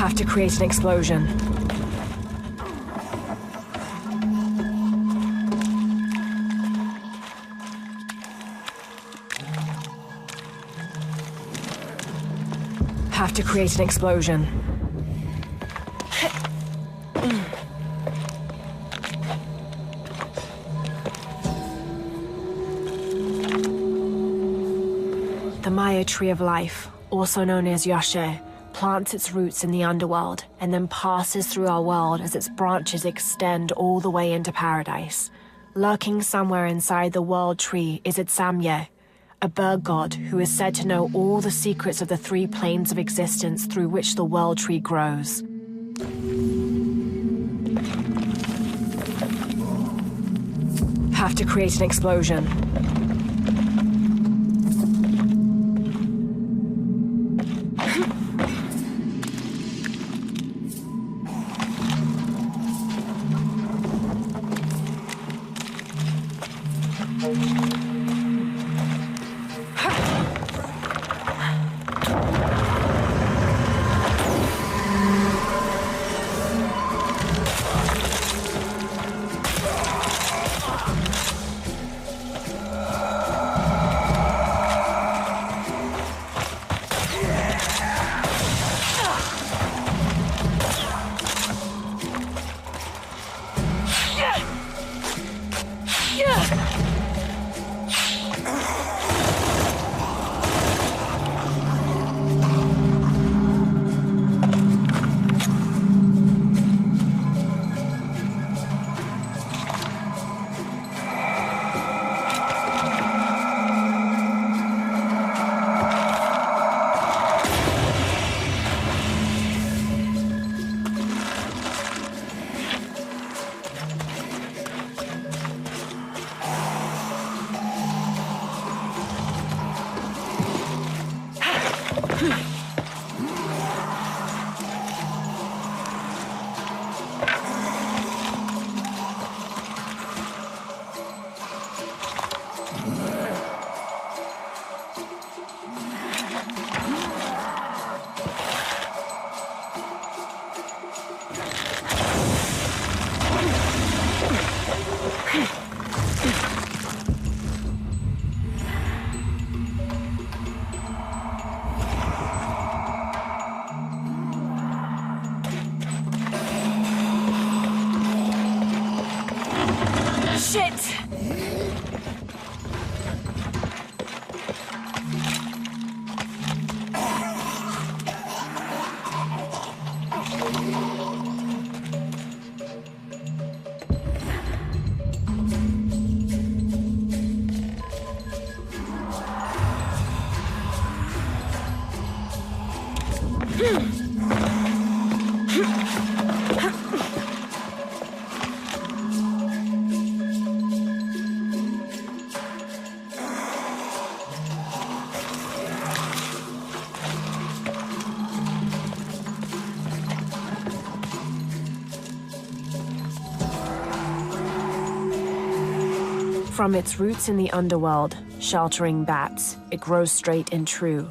Speaker 3: Have to create an explosion. Have to create an explosion. The Maya Tree of Life, also known as Yashe, plants its roots in the underworld and then passes through our world as its branches extend all the way into paradise. Lurking somewhere inside the world tree is its Samye, a bird god who is said to know all the secrets of the three planes of existence through which the world tree grows. Have to create an explosion. From its roots in the underworld, sheltering bats, it grows straight and true.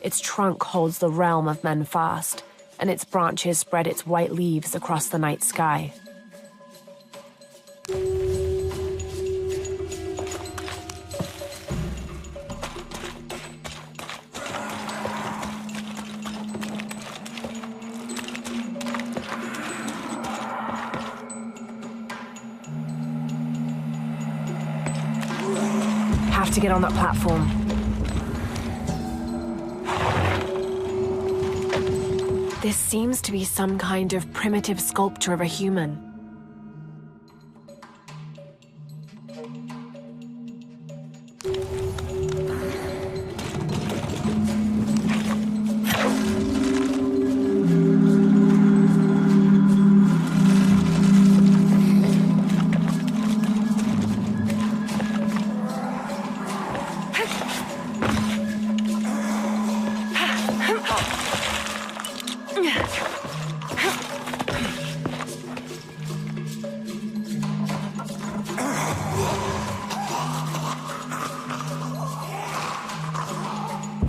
Speaker 3: Its trunk holds the realm of men fast, and its branches spread its white leaves across the night sky. Have to get on that platform. This seems to be some kind of primitive sculpture of a human.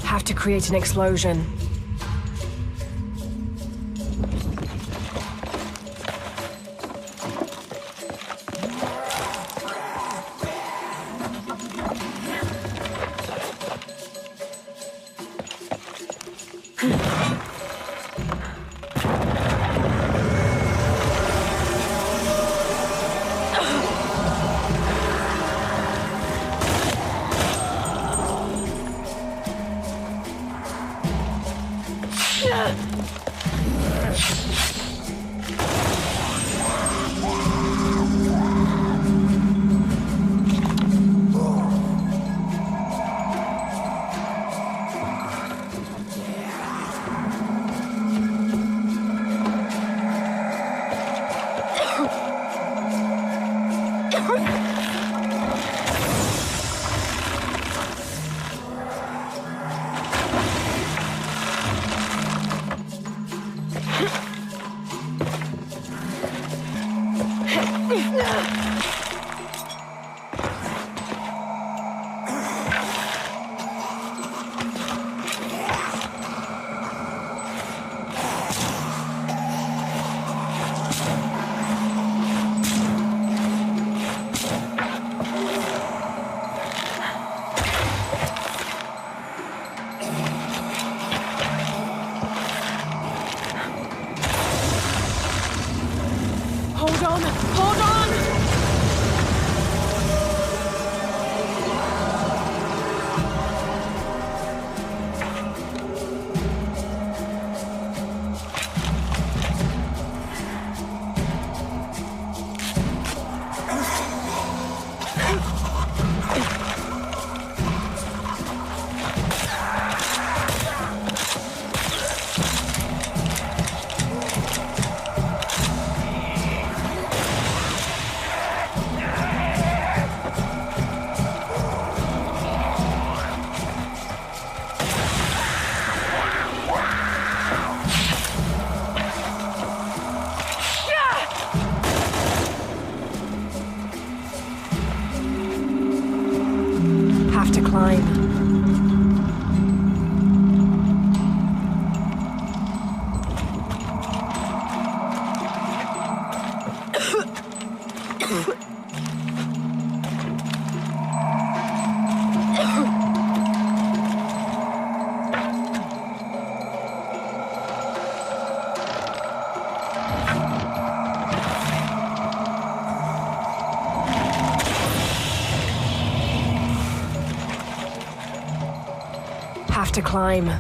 Speaker 3: Have to create an explosion. Have to climb. Have to climb.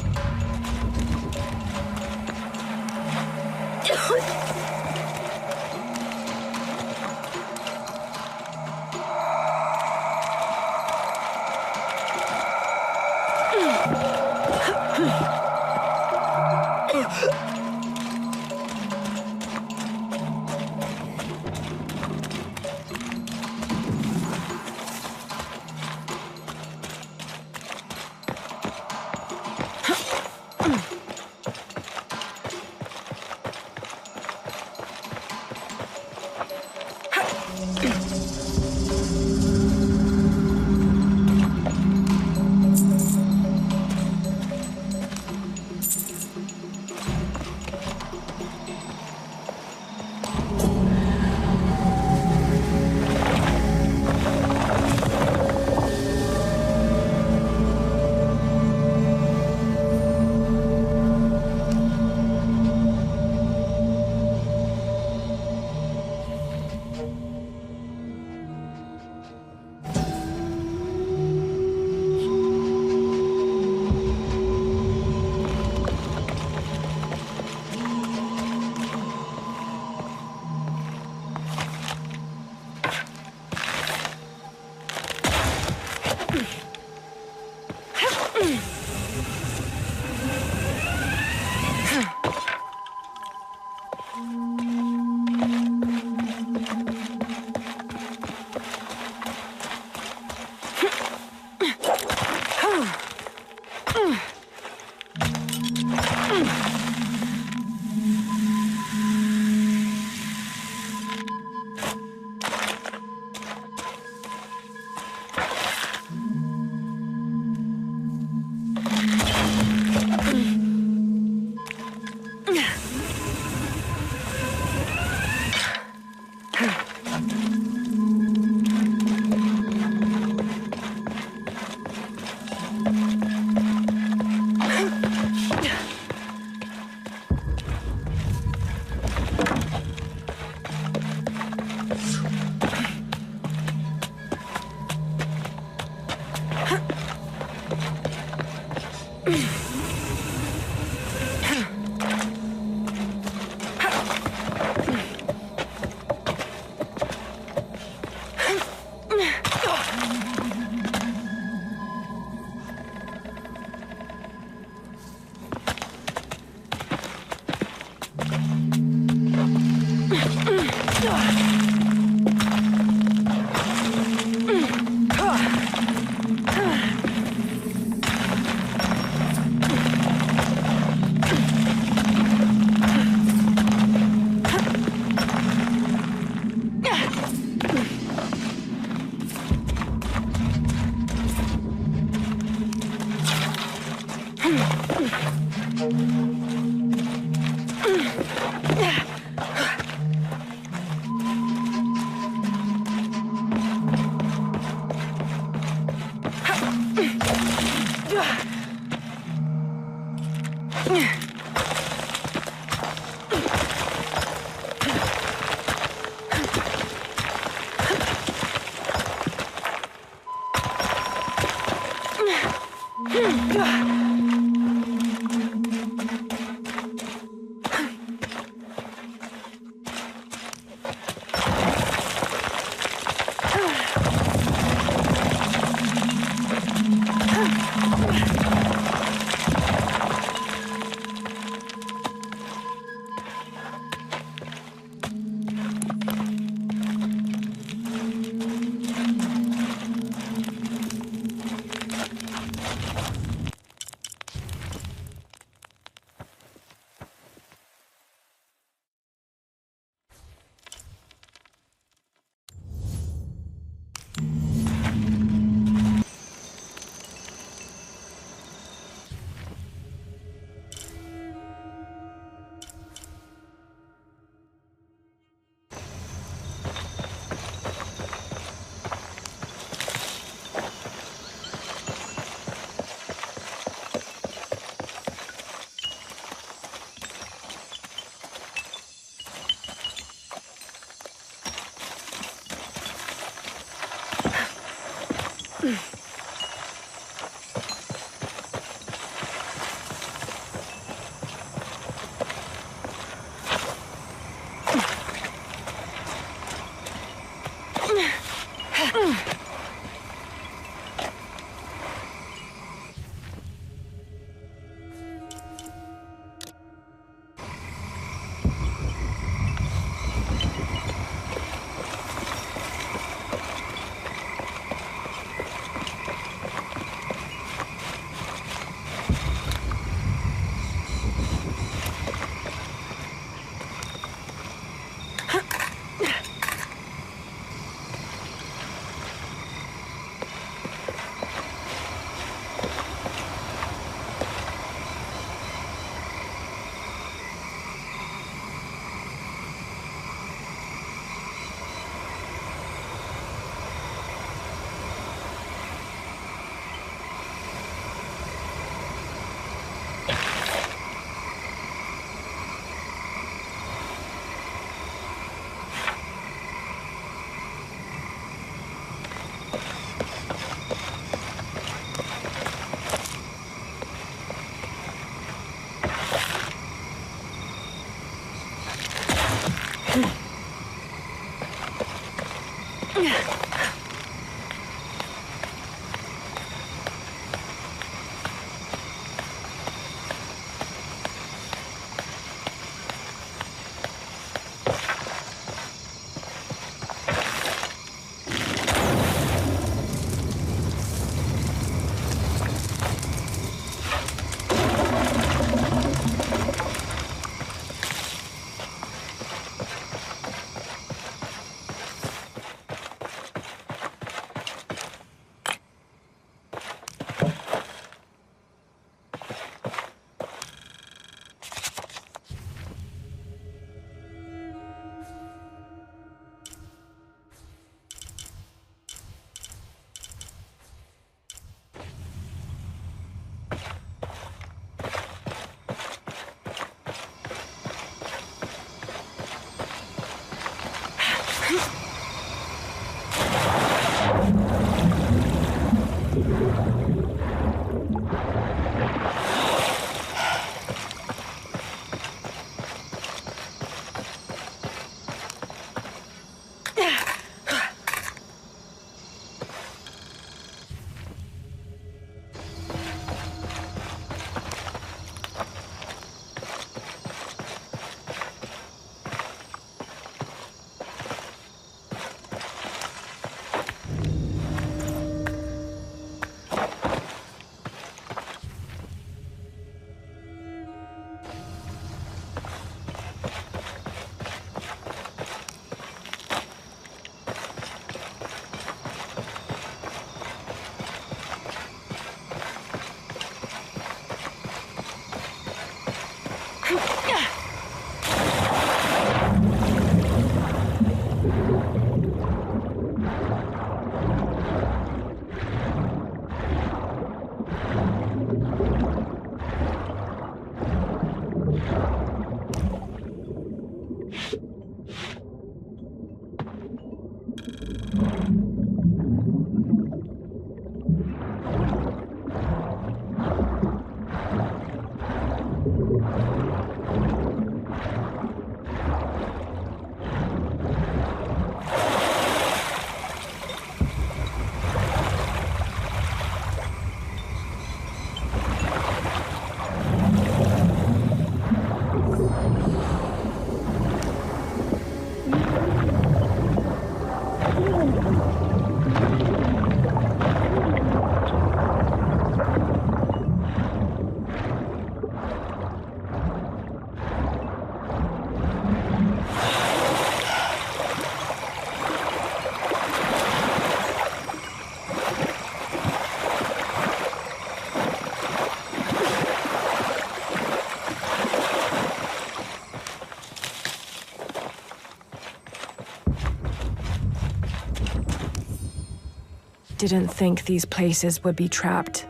Speaker 3: Didn't think these places would be trapped.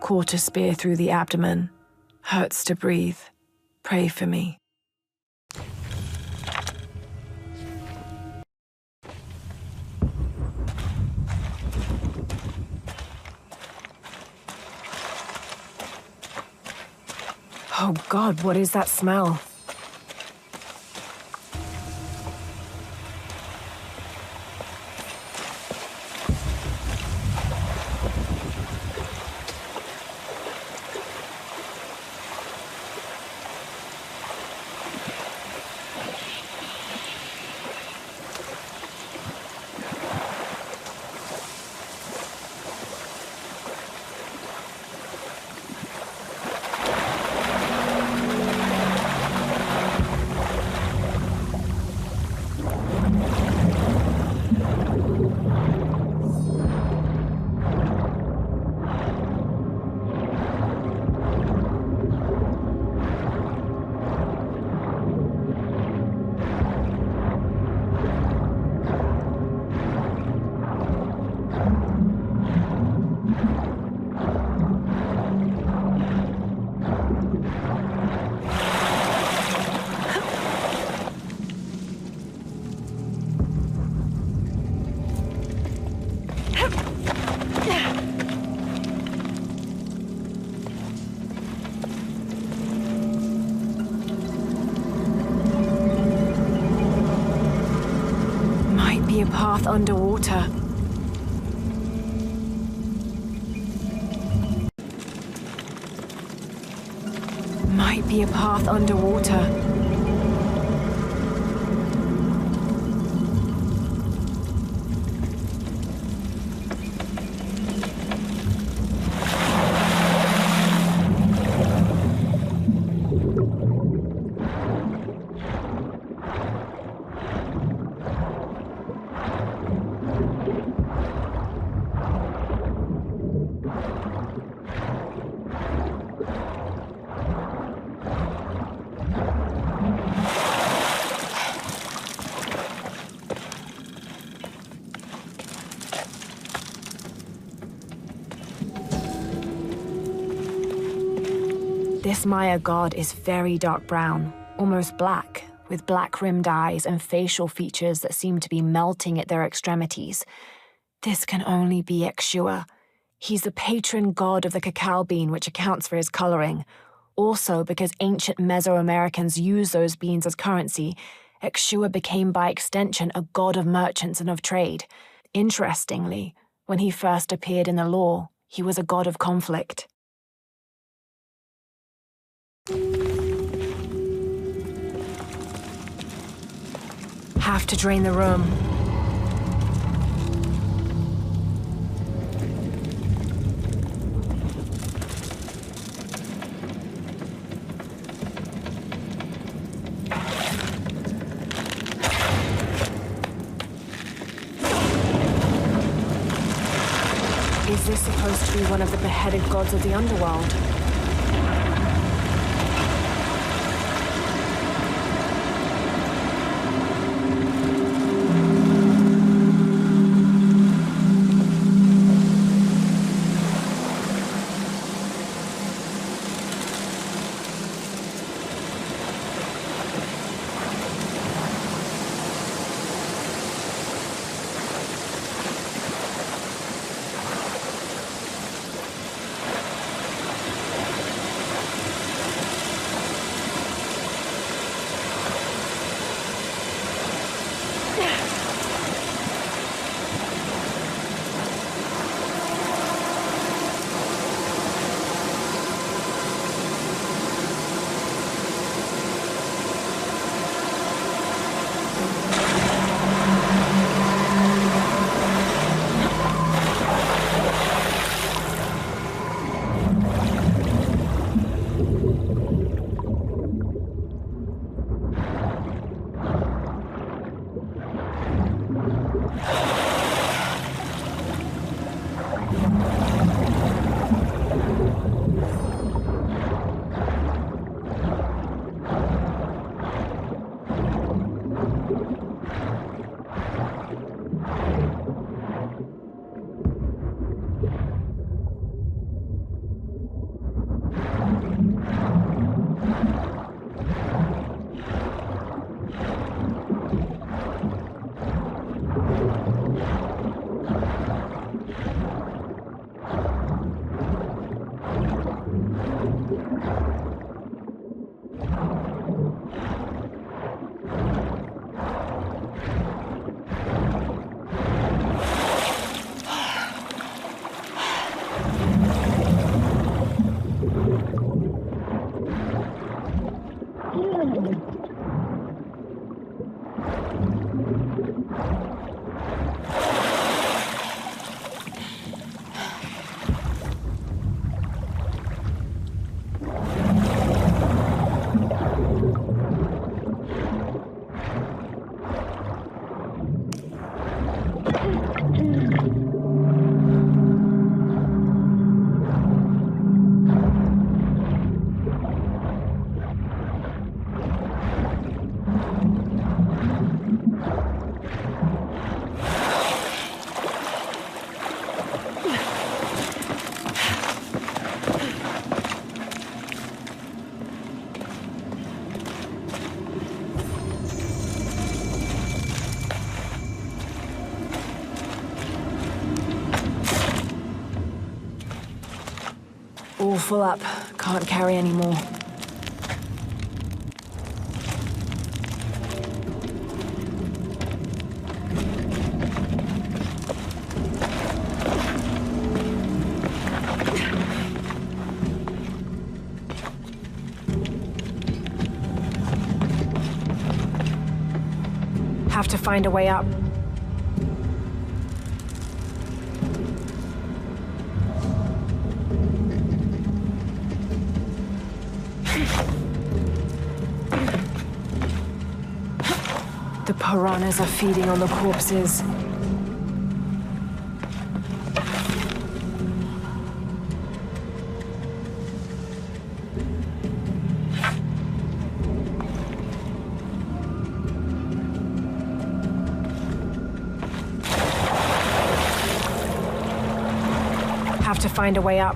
Speaker 3: Caught a spear through the abdomen. Hurts to breathe. Pray for me. Oh God, what is that smell? A path underwater. Might be a path underwater. This Maya god is very dark brown, almost black, with black-rimmed eyes and facial features that seem to be melting at their extremities. This can only be Yeshua. He's the patron god of the cacao bean, which accounts for his coloring. Also, because ancient Mesoamericans used those beans as currency, Yeshua became by extension a god of merchants and of trade. Interestingly, when he first appeared in the law, he was a god of conflict. Have to drain the room. Is this supposed to be one of the beheaded gods of the underworld? All full up. Can't carry any more. Have to find a way up. The piranhas are feeding on the corpses. Have to find a way up.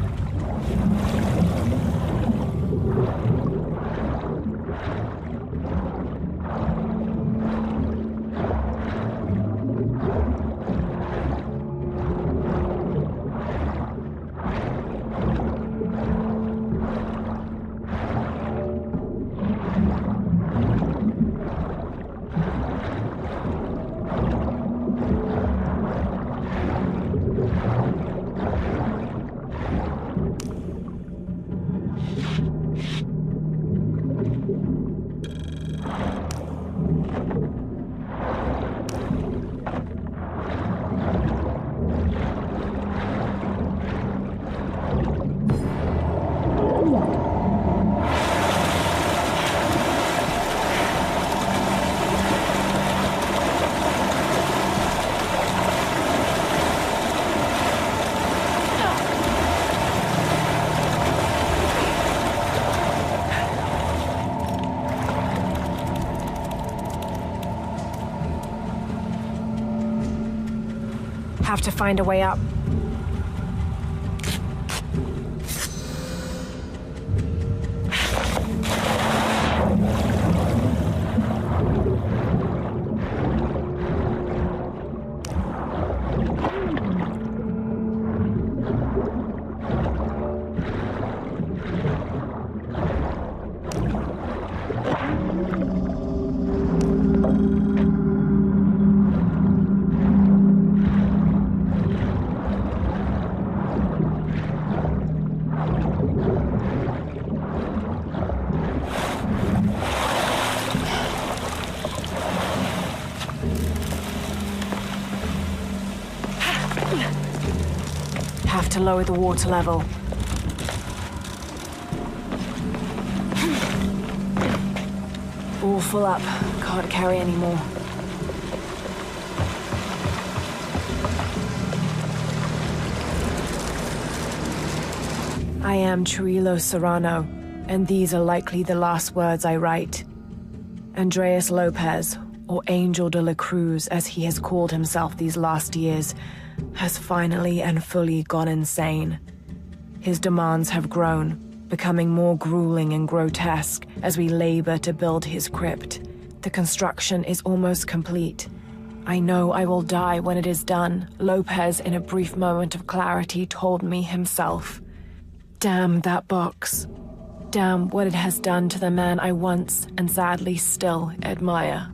Speaker 3: Have to find a way up. Have to lower the water level. All full up. Can't carry any more. I am Chirilo Serrano, and these are likely the last words I write. Andreas Lopez, or Angel de la Cruz as he has called himself these last years, has finally and fully gone insane. His demands have grown, becoming more grueling and grotesque as we labor to build his crypt. The construction is almost complete. I know I will die when it is done, Lopez, in a brief moment of clarity, told me himself. Damn that box. Damn what it has done to the man I once, and sadly still, admire.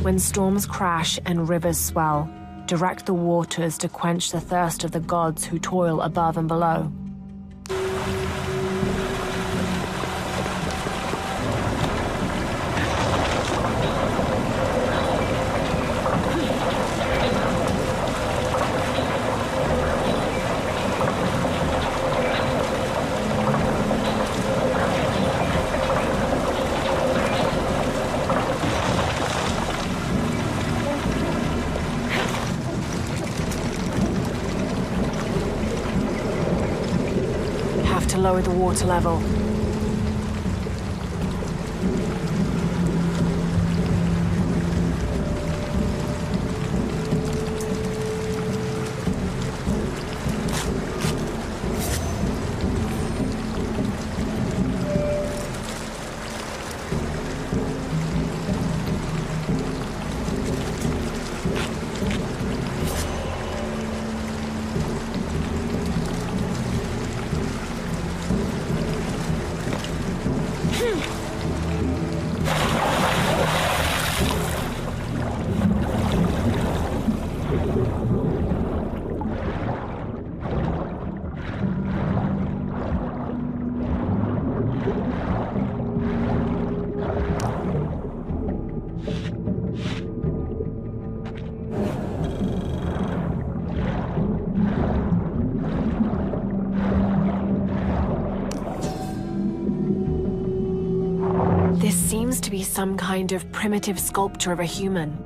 Speaker 3: When storms crash and rivers swell, direct the waters to quench the thirst of the gods who toil above and below. To lower the water level. This seems to be some kind of primitive sculpture of a human.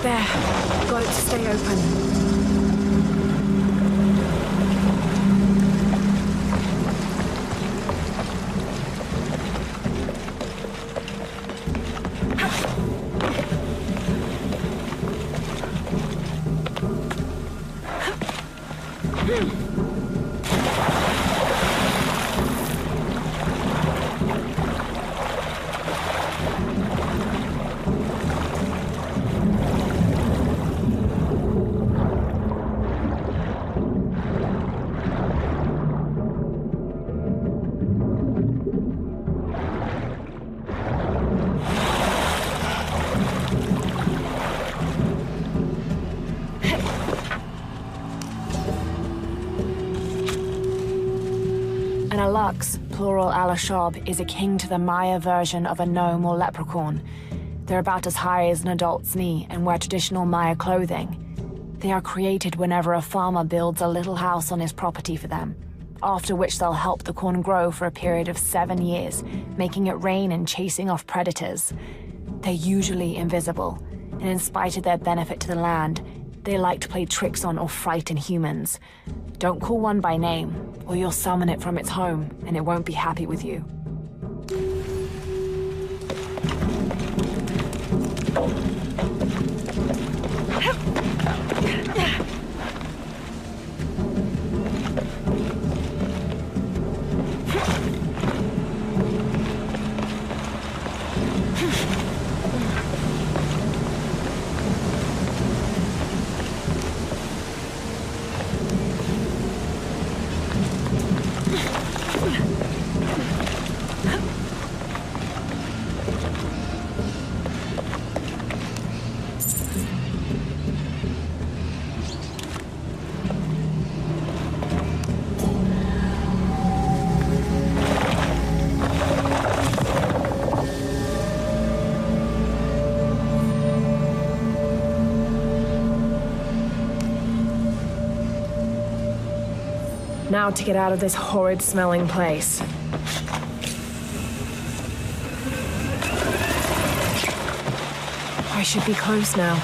Speaker 3: There. Got it to stay open. Lux, plural Alashob, is akin to the Maya version of a gnome or leprechaun. They're about as high as an adult's knee and wear traditional Maya clothing. They are created whenever a farmer builds a little house on his property for them, after which they'll help the corn grow for a period of 7 years, making it rain and chasing off predators. They're usually invisible, and in spite of their benefit to the land, they like to play tricks on or frighten humans. Don't call one by name, or you'll summon it from its home, and it won't be happy with you. Now to get out of this horrid-smelling place. I should be close now.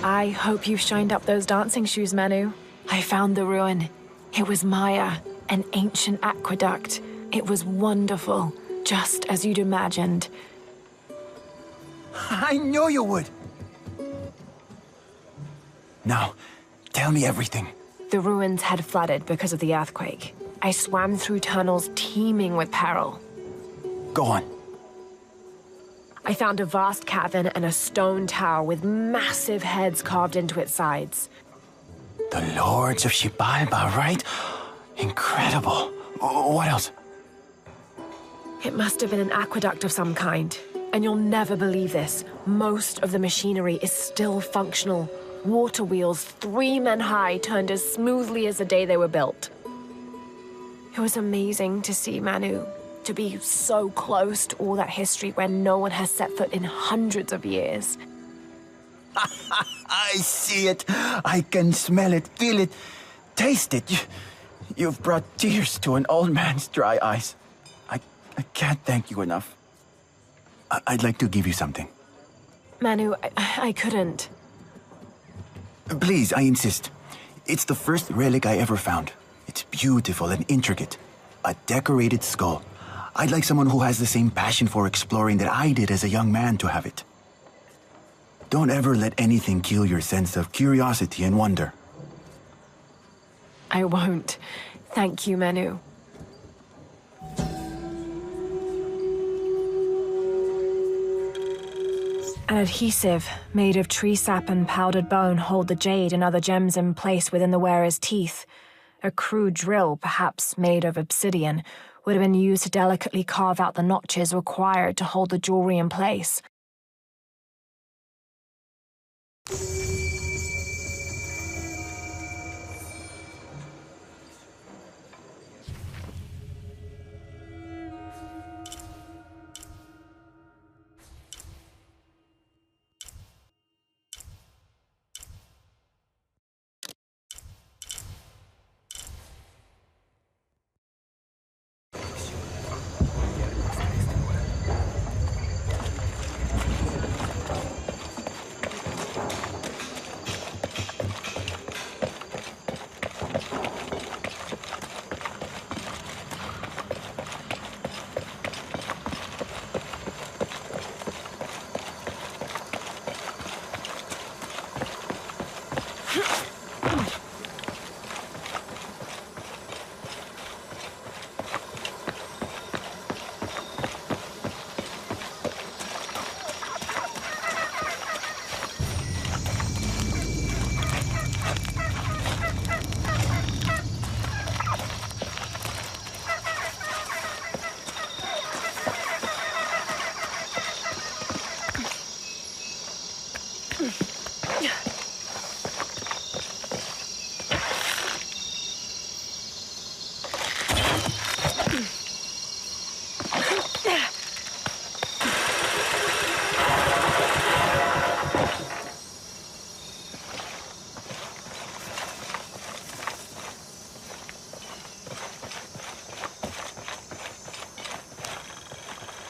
Speaker 3: I hope you shined up those dancing shoes, Manu. I found the ruin. It was Maya, an ancient aqueduct. It was wonderful, just as you'd imagined.
Speaker 16: I knew you would! Now, tell me everything.
Speaker 3: The ruins had flooded because of the earthquake. I swam through tunnels teeming with peril.
Speaker 16: Go on.
Speaker 3: I found a vast cavern and a stone tower with massive heads carved into its sides.
Speaker 16: The Lords of Xibalba, right? Incredible. What else?
Speaker 3: It must have been an aqueduct of some kind. And you'll never believe this. Most of the machinery is still functional. Water wheels 3 men high turned as smoothly as the day they were built. It was amazing to see, Manu. To be so close to all that history where no one has set foot in hundreds of years.
Speaker 16: I see it. I can smell it, feel it, taste it. You've brought tears to an old man's dry eyes. I can't thank you enough. I'd like to give you something.
Speaker 3: Manu, I couldn't.
Speaker 16: Please, I insist. It's the first relic I ever found. It's beautiful and intricate. A decorated skull. I'd like someone who has the same passion for exploring that I did as a young man to have it. Don't ever let anything kill your sense of curiosity and wonder.
Speaker 3: I won't. Thank you, Manu. An adhesive made of tree sap and powdered bone hold the jade and other gems in place within the wearer's teeth. A crude drill, perhaps made of obsidian, would have been used to delicately carve out the notches required to hold the jewelry in place.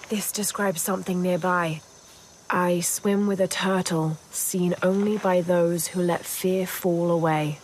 Speaker 3: This describes something nearby. I swim with a turtle, seen only by those who let fear fall away.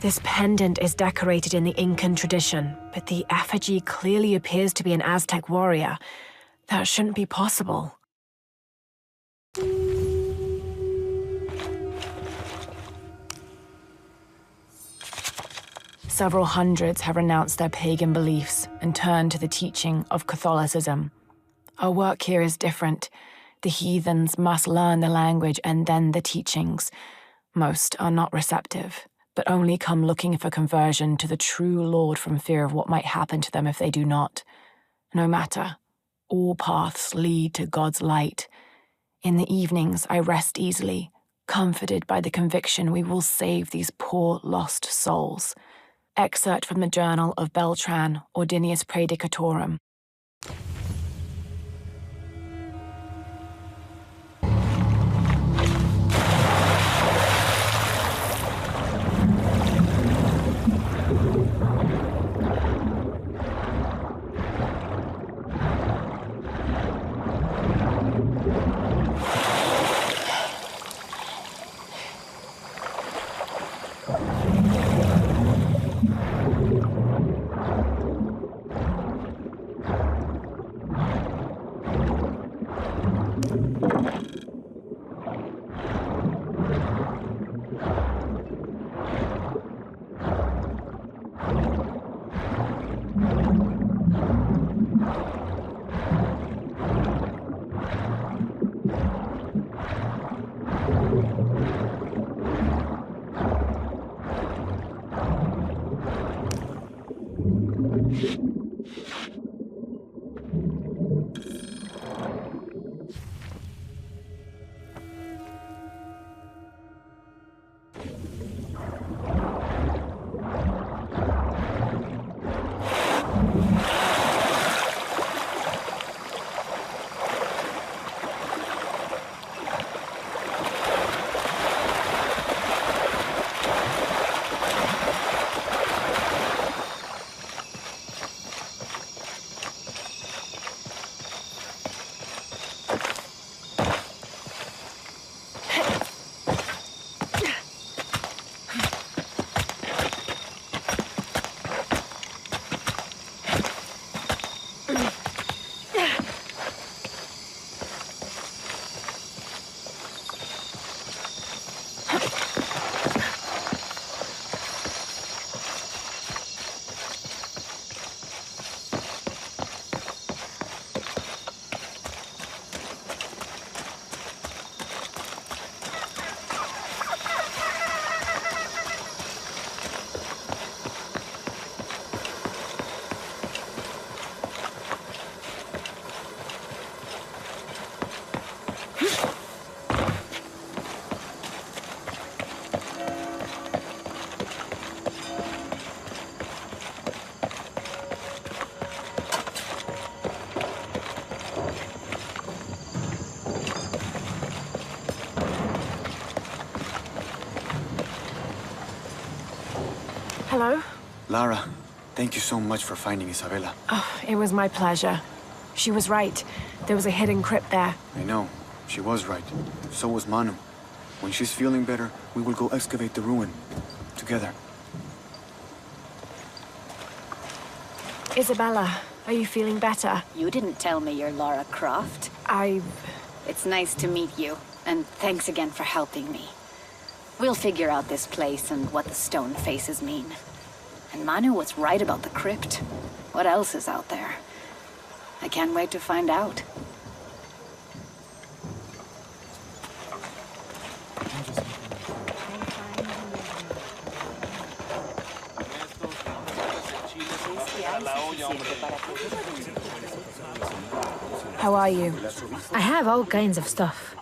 Speaker 3: This pendant is decorated in the Incan tradition, but the effigy clearly appears to be an Aztec warrior. That shouldn't be possible. Several hundreds have renounced their pagan beliefs and turned to the teaching of Catholicism. Our work here is different. The heathens must learn the language and then the teachings. Most are not receptive, but only come looking for conversion to the true Lord from fear of what might happen to them if they do not. No matter, all paths lead to God's light. In the evenings, I rest easily, comforted by the conviction we will save these poor, lost souls. Excerpt from the journal of Beltran, Ordinius Praedicatorum. Hello?
Speaker 6: Lara, thank you so much for finding Isabella.
Speaker 3: Oh, it was my pleasure. She was right. There was a hidden crypt there.
Speaker 6: I know. She was right. So was Manu. When she's feeling better, we will go excavate the ruin. Together.
Speaker 3: Isabella, are you feeling better?
Speaker 13: You didn't tell me you're Lara Croft.
Speaker 3: It's
Speaker 13: nice to meet you, and thanks again for helping me. We'll figure out this place and what the stone faces mean. And Manu was right about the crypt. What else is out there? I can't wait to find out.
Speaker 3: How are you?
Speaker 8: I have all kinds of stuff.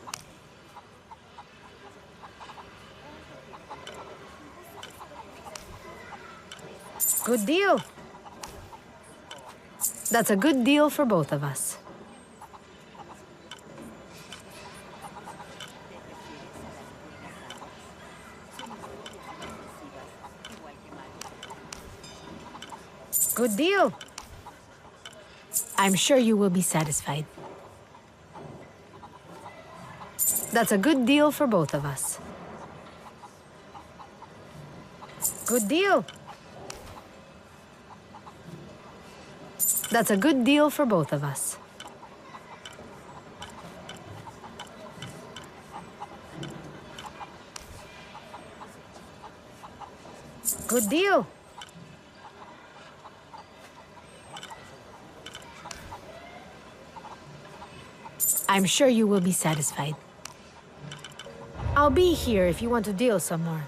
Speaker 8: Good deal. That's a good deal for both of us. Good deal. I'm sure you will be satisfied. That's a good deal for both of us. Good deal. That's a good deal for both of us. Good deal. I'm sure you will be satisfied. I'll be here if you want to deal some more.